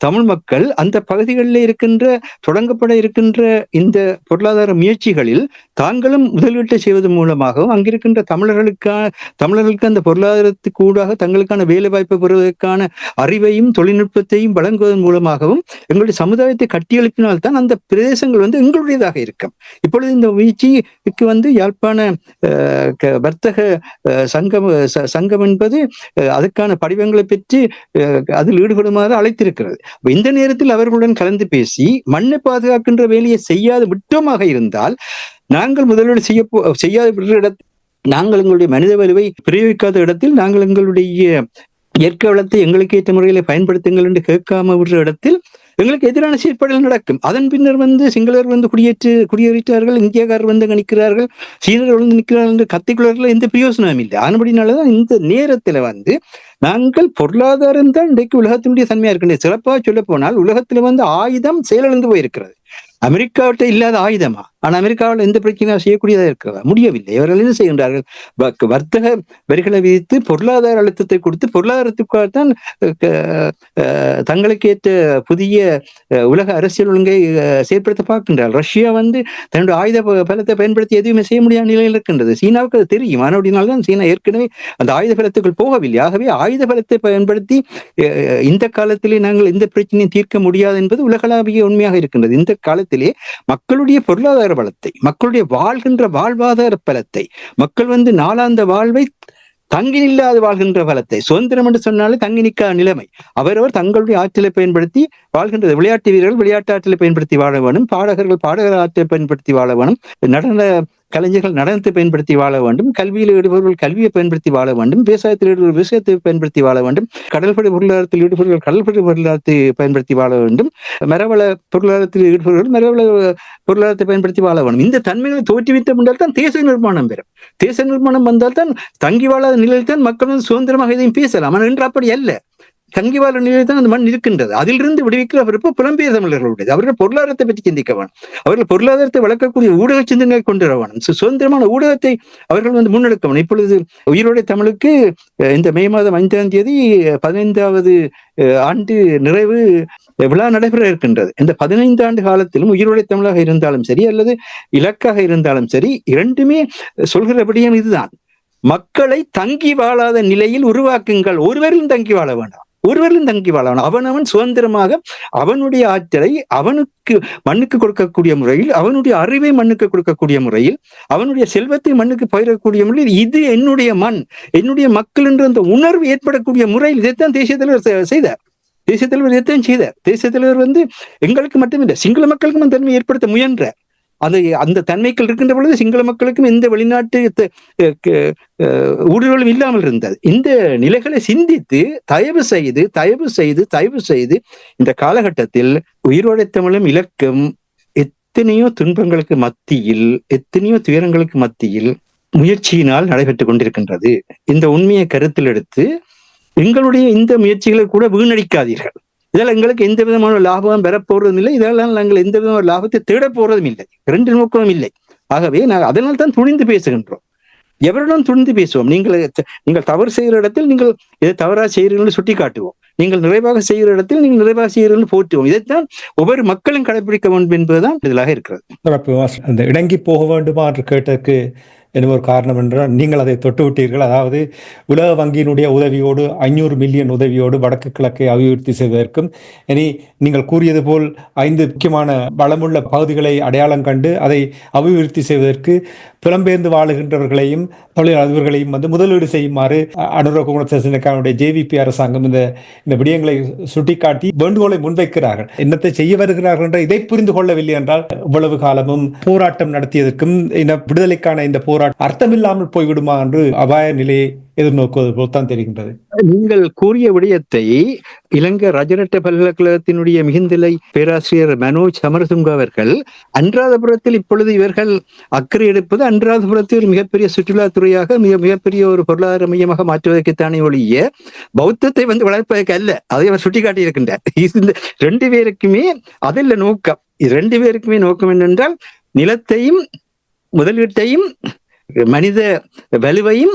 தமிழ் மக்கள் அந்த பகுதிகளில் இருக்கின்ற தொடங்கப்பட இருக்கின்ற இந்த பொருளாதார முயற்சிகளில் தாங்களும் முதலீட்டை செய்வதன் மூலமாகவும் அங்கிருக்கின்ற தமிழர்களுக்கு அந்த பொருளாதாரத்துக்கு ஊடாக தங்களுக்கான வேலை வாய்ப்பை பெறுவதற்கான அறிவையும் தொழில்நுட்பத்தையும் வழங்குவதன் மூலமாகவும் எங்களுடைய சமுதாயத்தை கட்டியெழுப்பினால்தான் அந்த பிரதேசங்கள் எங்களுடையதாக இருக்கும். இப்பொழுது இந்த முயற்சிக்கு யாழ்ப்பாண வர்த்தக சங்கம் என்பது அதற்கான படிவங்களை பெற்று அதில் ஈடுபடுமாறு அழைத்திருக்கிறது. இந்த நேரத்தில் அவர்களுடன் கலந்து பேசி மண்ணை பாதுகாக்கின்ற வேலையை செய்யாது விட்டோமாக இருந்தால், நாங்கள் முதலீடு செய்யாத நாங்கள் எங்களுடைய மனித வலுவை பிரயோகிக்காத இடத்தில், நாங்கள் எங்களுடைய இயற்கை வளத்தை எங்களுக்கு ஏற்ற முறையில பயன்படுத்துங்கள் என்று கேட்காம விடுற இடத்தில் எங்களுக்கு எதிரான செயற்பாடுகள் நடக்கும். அதன் பின்னர் சிங்களர் குடியேறிட்டார்கள், இந்தியக்காரர் நிற்கிறார்கள், சீனர்கள் நிற்கிறார்கள் என்று கத்திக்குள்ளர்கள் எந்த பிரயோசனமும் இல்லை. அதன்படினாலதான் இந்த நேரத்துல நாங்கள் பொருளாதாரம் தான் இன்றைக்கு உலகத்தினுடைய தன்மையா இருக்கின்றது. சிறப்பாக சொல்ல போனால் உலகத்துல ஆயுதம் செயலிழந்து போயிருக்கிறது. அமெரிக்காவிட்ட இல்லாத ஆயுதமா? ஆனா அமெரிக்காவில் எந்த பிரச்சனையும் செய்யக்கூடியதா இருக்கிறதா? முடியவில்லை. இவர்கள் என்ன செய்கின்றார்கள்? வர்த்தக வரிகளை விதித்து பொருளாதார அழுத்தத்தை கொடுத்து பொருளாதாரத்துக்காகத்தான் தங்களுக்கு ஏற்ற புதிய உலக அரசியல் ஒழுங்கை செயற்படுத்த பார்க்கின்றார். ரஷ்யா தன்னுடைய ஆயுத பலத்தை பயன்படுத்தி எதுவுமே செய்ய முடியாத நிலையில் இருக்கின்றது. சீனாவுக்கு அது தெரியும். அப்படினால்தான் சீனா ஏற்கனவே அந்த ஆயுத பலத்துக்குள் போகவில்லை. ஆகவே ஆயுத பலத்தை பயன்படுத்தி இந்த காலத்திலே நாங்கள் எந்த பிரச்சனையும் தீர்க்க முடியாது என்பது உலகளாவிய உண்மையாக இருக்கின்றது. இந்த காலத்திலே மக்களுடைய பொருளாதார பலத்தை, மக்களுடைய வாழ்வாதார பலத்தை, மக்கள் நாளாந்த வாழ்வை தங்கி நில்லாது வாழ்கின்ற பலத்தை, சுதந்திரம் என்று சொன்னாலே தங்கி நிற்காத நிலைமை, அவரவர் தங்களுடைய ஆற்றலை பயன்படுத்தி வாழ்கின்றது. விளையாட்டு வீரர்கள் விளையாட்டு ஆற்றலை பயன்படுத்தி வாழ வேணும், பாடகர்கள் பாடகர் ஆற்றலை பயன்படுத்தி வாழ வேணும், நடன கலைஞர்கள் நடனத்தை பயன்படுத்தி வாழ வேண்டும், கல்வியில் ஈடுபவர்கள் கல்வியை பயன்படுத்தி வாழ வேண்டும், விவசாயத்தில் ஈடுபவர்கள் விவசாயத்தை பயன்படுத்தி வாழ வேண்டும், கடல்படை பொருளாதாரத்தில் ஈடுபவர்கள் கடல்படை பொருளாதாரத்தை பயன்படுத்தி வாழ வேண்டும், மரவள பொருளாதாரத்தில் ஈடுபவர்கள் மரவள பொருளாதாரத்தை பயன்படுத்தி வாழ வேண்டும். இந்த தன்மைகளை தோற்றுவித்தம் என்றால் தான் தேச நிர்மாணம் பெறும். தேச நிர்மாணம் வந்தால் தான் தங்கி வாழாத நிலையில் தான் மக்கள் சுதந்திரமாக இதையும் பேசலாம். ஆனால் என்று அப்படி அல்ல. தங்கி வாழ நிலையில் தான் அந்த மண் இருக்கின்றது. அதிலிருந்து விடுவிக்கிற பிறப்பு புலம்பெயர் தமிழர்களுடையது. அவர்கள் பொருளாதாரத்தை பற்றி சிந்திக்க வேணும். அவர்கள் பொருளாதாரத்தை வளர்க்கக்கூடிய ஊடக சிந்தனைகளை கொண்டு வர வேணும். சுதந்திரமான ஊடகத்தை அவர்கள் முன்னெடுக்க வேணும். இப்பொழுது உயிரோடை தமிழுக்கு இந்த மே மாதம் 5ஆம் தேதி 15வது ஆண்டு நிறைவு விழா நடைபெற இருக்கின்றது. இந்த 15 ஆண்டு காலத்திலும் உயிரோடை தமிழாக இருந்தாலும் சரி அல்லது இலக்காக இருந்தாலும் சரி, இரண்டுமே சொல்கிறபடியும் இதுதான்: மக்களை தங்கி வாழாத நிலையில் உருவாக்குங்கள். ஒருவரும் தங்கி வாழ வேண்டாம். அவனவன் சுதந்திரமாக அவனுடைய ஆற்றலை அவனுக்கு மண்ணுக்கு கொடுக்கக்கூடிய முறையில், அவனுடைய அறிவை மண்ணுக்கு கொடுக்கக்கூடிய முறையில், அவனுடைய செல்வத்தை மண்ணுக்கு பயிரக்கூடிய முறையில், இது என்னுடைய மண், என்னுடைய மக்கள் என்ற அந்த உணர்வு ஏற்படக்கூடிய முறையில் இதைத்தான் தேசிய தலைவர் செய்தார். தேசிய தலைவர் இதைத்தான் செய்தார். தேசிய தலைவர் எங்களுக்கு மட்டுமில்லை, சிங்கள மக்களுக்கும் அந்த தன்மை ஏற்படுத்த முயன்றார். அந்த தன்மைகள் இருக்கின்ற பொழுது சிங்கள மக்களுக்கும் எந்த வெளிநாட்டு ஊடுருவலும் இல்லாமல் இருந்தது. இந்த நிலைகளை சிந்தித்து தயவு செய்து இந்த காலகட்டத்தில் உயிரோடை தமிழும் இலக்கம் எத்தனையோ துன்பங்களுக்கு மத்தியில், எத்தனையோ துயரங்களுக்கு மத்தியில் முயற்சியினால் நடைபெற்றுக் கொண்டிருக்கின்றது. இந்த உண்மையை கருத்தில் எடுத்து எங்களுடைய இந்த முயற்சிகளை கூட வீணடிக்காதீர்கள். இதெல்லாம் எங்களுக்கு எந்த விதமான லாபம் பெறப்போறதும் இல்லை. இதெல்லாம் நாங்கள் எந்த விதமான லாபத்தை தேட போறதும் இல்லை. 2 நோக்கமும் இல்லை. ஆகவே நாங்கள் அதனால் தான் துணிந்து பேசுகின்றோம். எவரிடம் துணிந்து பேசுவோம்? நீங்கள் தவறு செய்கிற இடத்தில் நீங்கள் இதை தவறாக செய்கிறீர்கள் சுட்டி காட்டுவோம். நீங்கள் நிறைவாக செய்கிற இடத்தில் நீங்கள் நிறைவாக செய்கிறீர்கள் போற்றுவோம். இதைத்தான் ஒவ்வொரு மக்களும் கடைபிடிக்க வேண்டும் என்பதுதான் இதழாக இருக்கிறது. அந்த இடங்கி போக வேண்டுமா என்று கேட்டதற்கு என்ன ஒரு காரணம் என்றால், நீங்கள் அதை தொட்டு விட்டீர்கள். அதாவது உலக வங்கியினுடைய உதவியோடு 500 மில்லியன் உதவியோடு வடக்கு கிழக்கை அபிவிருத்தி செய்வதற்கும், இனி நீங்கள் கூறியது போல் 5 முக்கியமான வளமுள்ள பகுதிகளை அடையாளம் கண்டு அதை அபிவிருத்தி செய்வதற்கு புலம்பெயர்ந்து வாழுகின்றவர்களையும் தொழில் அதிபர்களையும் முதலீடு செய்யுமாறு அனுர குணசேகரனுடைய JVP அரசாங்கம் இந்த விடயங்களை சுட்டிக்காட்டி வேண்டுகோளை முன்வைக்கிறார்கள். என்னத்தை செய்ய வருகிறார்கள் என்ற இதை புரிந்து கொள்ளவில்லை என்றால் இவ்வளவு காலமும் போராட்டம் நடத்தியதற்கும் விடுதலைக்கான இந்த போராட்டம் அர்த்தமில்லாமல் போய்விடுமா என்று அபாய நிலையை எதிர்நோக்குவது போல்தான் தெரிகின்றது. நீங்கள் கூறிய விடயத்தை இலங்கை ரஜரட்ட பல்கலைக்கழகத்தினுடைய மிகுந்தலை பேராசிரியர் மனோஜ் சமரதுங்க அவர்கள் அனுராதபுரத்தில் இப்பொழுது இவர்கள் அக்கறை எடுப்பது அனுராதபுரத்தில் ஒரு மிகப்பெரிய சுற்றுலாத்துறையாக மிகப்பெரிய ஒரு பொருளாதார மையமாக மாற்றுவதற்குத்தானே ஒழிய பௌத்தத்தை வளர்ப்பதற்கு அல்ல. அதை அவர் சுட்டிக்காட்டி இருக்கின்றார். இந்த 2 பேருக்குமே அதில் நோக்கம். 2 பேருக்குமே நோக்கம் என்னென்றால் நிலத்தையும் முதலீட்டையும் மனித வலுவையும்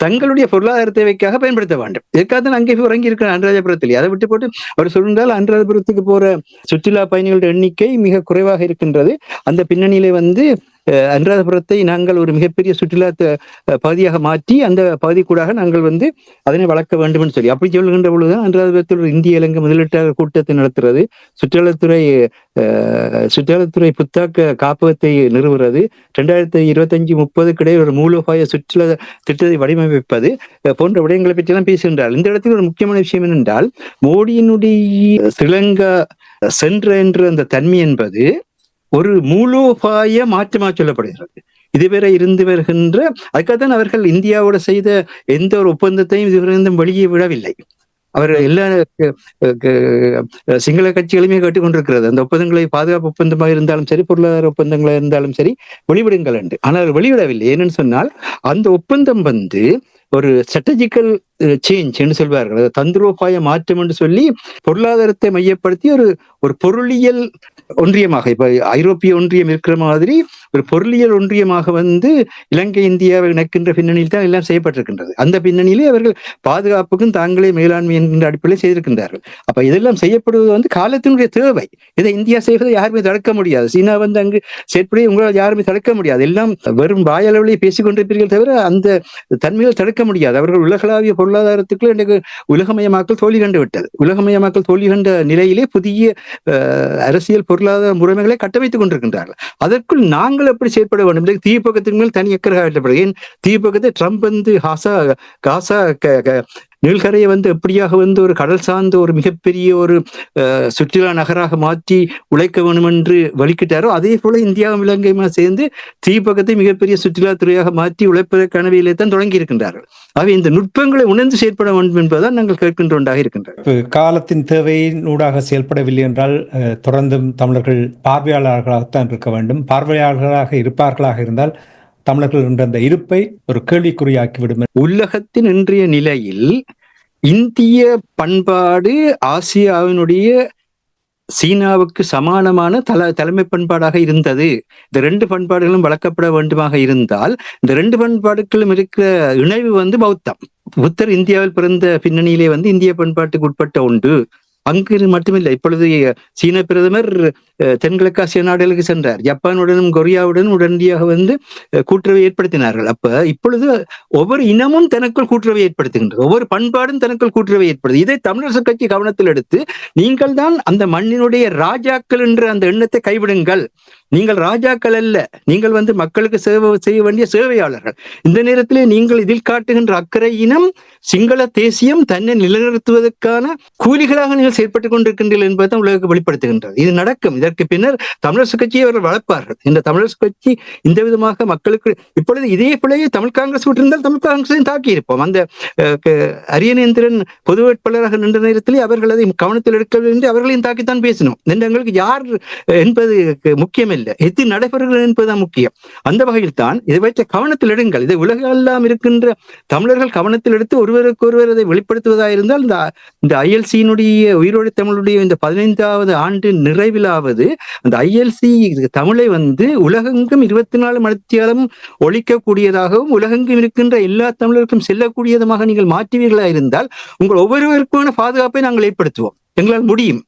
தங்களுடைய பொருளாதார தேவைக்காக பயன்படுத்த வேண்டும். இதற்காக தான் அங்கே உறங்கி இருக்கிற அனுராதபுரத்தில். அதை விட்டு போட்டு அவர் சொல்லியிருந்தால் அனுராதபுரத்துக்கு போற சுற்றுலா பயணிகளுடைய எண்ணிக்கை மிக குறைவாக இருக்கின்றது. அந்த பின்னணியிலே அனுராதபுரத்தை நாங்கள் ஒரு மிகப்பெரிய சுற்றுலா பகுதியாக மாற்றி அந்த பகுதிக்கூடாக நாங்கள் அதனை வளர்க்க வேண்டும் என்று சொல்லி அப்படி சொல்கின்ற பொழுதுதான் அனுராதபுரத்தில் ஒரு இந்திய இலங்கை முதலீட்டாளர் கூட்டத்தை நடத்துறது, சுற்றுலாத்துறை புத்தாக்க காப்பகத்தை நிறுவுறது, 2025-30 கிடையே ஒரு மூலோபாய சுற்றுலா திட்டத்தை வடிவமைப்பது போன்ற விடயங்களை பற்றி எல்லாம் பேசுகின்றார். இந்த இடத்தில் ஒரு முக்கியமான விஷயம் என்னென்றால், மோடியினுடைய ஸ்ரீலங்கா சென்ற என்ற அந்த தன்மை என்பது ஒரு மூலோபாய மாற்றமாக சொல்லப்படுகிறது. இதுவரை இருந்து வருகின்ற அதுக்காகத்தான் அவர்கள் இந்தியாவோட செய்த எந்த ஒரு ஒப்பந்தத்தையும் இதுவரை வெளியே விடவில்லை. அவர் எல்லா சிங்கள கட்சிகளுமே கேட்டுக்கொண்டிருக்கிறது, அந்த ஒப்பந்தங்களை பாதுகாப்பு ஒப்பந்தமாக இருந்தாலும் சரி, பொருளாதார ஒப்பந்தங்களாக இருந்தாலும் சரி வெளிவிடுங்கள் என்று. ஆனால் வெளிவிடவில்லை. ஏன்னு சொன்னால் அந்த ஒப்பந்தம் ஒரு ஸ்ட்ராட்டஜிக்கல் சேஞ்ச் என்று சொல்வார்கள், தந்திரோபாய மாற்றம் என்று சொல்லி பொருளாதாரத்தை மையப்படுத்தி ஒரு பொருளியல் ஒன்றியமாக, இப்ப ஐரோப்பிய ஒன்றியம் இருக்கிற மாதிரி ஒரு பொருளியல் ஒன்றியமாக இலங்கை இந்தியாவை இணைக்கின்ற பின்னணியில் தான் எல்லாம் செய்யப்பட்டிருக்கின்றது. அந்த பின்னணியிலே அவர்கள் பாதுகாப்புக்கும் தாங்களே மேலாண்மை என்கின்ற அடிப்படையில் செய்திருக்கின்றார்கள். அப்ப இதெல்லாம் செய்யப்படுவது காலத்தினுடைய தேவை. இதை இந்தியா செய்வதை யாருமே தடுக்க முடியாது. சீனா அங்கு செயற்படுவதை உங்களால் யாருமே தடுக்க முடியாது. எல்லாம் வெறும் வாயளவிலே பேசிக்கொண்டிருப்பீர்கள் தவிர அந்த தன்மைகள் தடுக்க முடியாது. அவர்கள் உலகளாவிய பொருளாதாரத்துக்குள்ள இன்றைக்கு உலகமயமாக்கல் தோல்வி கண்டு விட்டது. உலகமயமாக்கல் தோல்வி கண்ட நிலையிலே புதிய அரசியல் பொருளாதார முறைமைகளை கட்டமைத்துக் கொண்டிருக்கின்றார்கள். அதற்குள் நாங்கள் எப்படி செயற்பட வேண்டும்? தீபகத்தின் மேல் தனி அக்கறை காட்டப்படுது. ஏன் தீபகத்தை ட்ரம்ப் காசா நீள்கரையை எப்படியாக ஒரு கடல் சார்ந்த ஒரு மிகப்பெரிய ஒரு சுற்றுலா நகராக மாற்றி உழைக்க வேண்டும் என்று வலிக்கிட்டாரோ, அதே போல இந்தியாவும் இலங்கையுமா சேர்ந்து தீபகத்தை மிகப்பெரிய சுற்றுலா துறையாக மாற்றி உழைப்பதற்கான வேலையை தான் தொடங்கி இருக்கின்றார்கள். ஆகவே இந்த நுட்பங்களை உணர்ந்து செயற்பட வேண்டும் என்பதுதான் நாங்கள் கேட்கின்ற ஒன்றாக இருக்கின்றது. காலத்தின் தேவையின் ஊடாக செயல்படவில்லை என்றால் தொடர்ந்தும் தமிழர்கள் பார்வையாளர்களாகத்தான் இருக்க வேண்டும். பார்வையாளர்களாக இருப்பார்களாக இருந்தால் தமிழர்கள் என்ற அந்த இருப்பை ஒரு கேள்விக்குறியாக்கிவிடும். உலகத்தின் இன்றைய நிலையில் இந்திய பண்பாடு ஆசியாவினுடைய சீனாவுக்கு சமானமான தலைமை பண்பாடாக இருந்தது. இந்த 2 பண்பாடுகளும் வளர்க்கப்பட வேண்டுமாக இருந்தால் இந்த 2 பண்பாடுகளும் இருக்கிற இணைவு பௌத்தம். புத்தர் இந்தியாவில் பிறந்த பின்னணியிலே இந்திய பண்பாட்டுக்கு உட்பட்ட உண்டு. அங்கு மட்டுமில்லை, இப்பொழுது சீன பிரதமர் தென்கிழக்காசிய நாடுகளுக்கு சென்றார். ஜப்பானுடனும் கொரியாவுடனும் உடனடியாக கூட்டுறவை ஏற்படுத்தினார்கள். இப்பொழுது ஒவ்வொரு இனமும் தனக்குள் கூட்டுறவை ஏற்படுத்துகின்றது, ஒவ்வொரு பண்பாடும் தனக்குள் கூட்டுறவை ஏற்படுது. இதை தமிழரசு கட்சி கவனத்தில் எடுத்து, நீங்கள் தான் அந்த மண்ணினுடைய ராஜாக்கள் என்ற அந்த எண்ணத்தை கைவிடுங்கள். நீங்கள் ராஜாக்கள் அல்ல, நீங்கள் மக்களுக்கு சேவை செய்ய வேண்டிய சேவையாளர்கள். இந்த நேரத்திலே நீங்கள் இதில் காட்டுகின்ற அக்கறை இனம் சிங்கள தேசியம் தன்னை நிலைநிறுத்துவதற்கான கூலிகளாக நீங்கள் செயற்பட்டுக் கொண்டிருக்கின்றீர்கள் என்பதை உலகுக்கு வெளிப்படுத்துகின்றது. இது நடக்கும். இதற்கு பின்னர் தமிழரசு கட்சியை அவர்கள் வளர்ப்பார்கள். இந்த தமிழரசு கட்சி இந்த விதமாக மக்களுக்கு இப்பொழுது இதே பிள்ளையை தமிழ் காங்கிரஸ் விட்டிருந்தால் தமிழ் காங்கிரஸையும் தாக்கி இருப்போம். அந்த அரியநேந்திரன் பொது வேட்பாளராக நின்ற நேரத்திலே அவர்கள் அதை கவனத்தில் எடுக்கவில்லை என்று அவர்களையும் தாக்கித்தான் பேசணும். எங்களுக்கு யார் என்பது முக்கியம் இல்லை, எது நடைபெறுகிறது என்பதுதான் முக்கியம். அந்த வகையில் தான் இதை வைத்த கவனத்தில் எடுங்கள். இதை உலகெல்லாம் இருக்கின்ற தமிழர்கள் கவனத்தில் எடுத்து ஒருவருக்கு ஒருவர் அதை வெளிப்படுத்துவதாக இருந்தால் இந்த ILC-யினுடைய உயிரோடு தமிழுடைய இந்த 15வது ஆண்டு நிறைவிலாவது அந்த ILC தமிழை உலகெங்கும் 24 மணித்தியாலும் ஒழிக்கக்கூடியதாகவும் உலகெங்கும் இருக்கின்ற எல்லா தமிழருக்கும் செல்லக்கூடியதுமாக நீங்கள் மாற்றுவீர்களா இருந்தால் உங்கள் ஒவ்வொருவருக்குமான பாதுகாப்பை நாங்கள் ஏற்படுத்துவோம். எங்களால் முடியும்.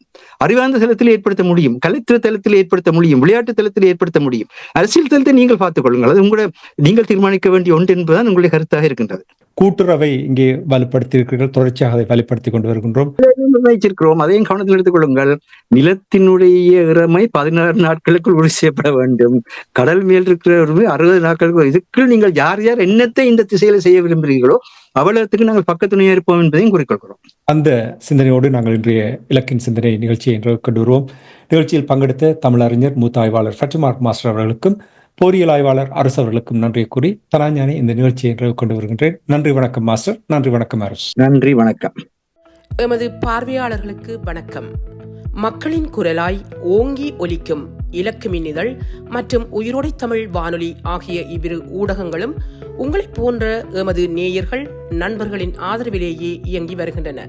அறிவார்ந்த தளத்தில் ஏற்படுத்த முடியும், கலைத்துவ தளத்தில் ஏற்படுத்த முடியும், விளையாட்டு தளத்தில் ஏற்படுத்த முடியும். அரசியல் தளத்தை நீங்கள் பார்த்துக் கொள்ளுங்கள். அது நீங்கள் தீர்மானிக்க வேண்டிய ஒன்று என்பதுதான் உங்களுடைய கருத்தாக இருக்கின்றது. கூட்டுறவை இங்கே வலுப்படுத்தி இருக்கிறீர்கள், தொடர்ச்சியாக அதை வலுப்படுத்திக் கொண்டு வருகின்றோம், நிர்ணயிச்சிருக்கிறோம். அதையும் கவனத்தில் எடுத்துக் கொள்ளுங்கள். நிலத்தினுடைய இறமை 16 நாட்களுக்குள் உறுதி செய்யப்பட வேண்டும். கடல் மேல் இருக்கிற 60 நாட்களுக்கு. இதுக்குள் நீங்கள் யார் யார் என்னத்தை இந்த திசையில செய்ய விரும்புகிறீர்களோ அவ்வளவுக்கு நாங்கள் பக்கத்துணையா இருப்போம் என்பதையும் குறிக்கொள்கிறோம். அந்த சிந்தனையோடு நாங்கள் இன்றைய இலக்கின் சிந்தனை நிகழ்ச்சியை இன்று கொண்டு வருவோம். நிகழ்ச்சியில் பங்கெடுத்த தமிழறிஞர் மூத்த ஆய்வாளர் ஃபட்டுமார்க் மாஸ்டர் அவர்களுக்கும் போரியல் ஆய்வாளர் அரசு அவர்களுக்கும் நன்றி கூறி தனாஞானி இந்த நிகழ்ச்சியை இன்று கொண்டு வருகின்றேன். நன்றி, வணக்கம் மாஸ்டர். நன்றி, வணக்கம் அரசு. நன்றி, வணக்கம். எமது பார்வையாளர்களுக்கு வணக்கம். மக்களின் குரலாய் ஓங்கி ஒலிக்கும் இலக்கு மின்னிதழ் மற்றும் உயிரோடை தமிழ் வானொலி ஆகிய இவ்விரு ஊடகங்களும் உங்களைப் போன்ற எமது நேயர்கள் நண்பர்களின் ஆதரவிலேயே இயங்கி வருகின்றன.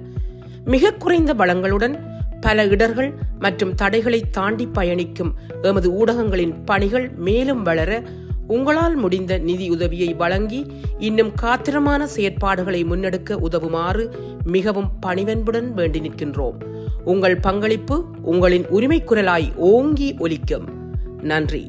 மிக குறைந்த வளங்களுடன் பல இடர்கள் மற்றும் தடைகளை தாண்டி பயணிக்கும் எமது ஊடகங்களின் பணிகள் மேலும் வளர உங்களால் முடிந்த நிதியுதவியை வழங்கி இன்னும் காத்திரமான செயற்பாடுகளை முன்னெடுக்க உதவுமாறு மிகவும் பணிவன்புடன் வேண்டி நிற்கின்றோம். உங்கள் பங்களிப்பு உங்களின் உரிமை குரலாய் ஓங்கி ஒலிக்கும். நன்றி.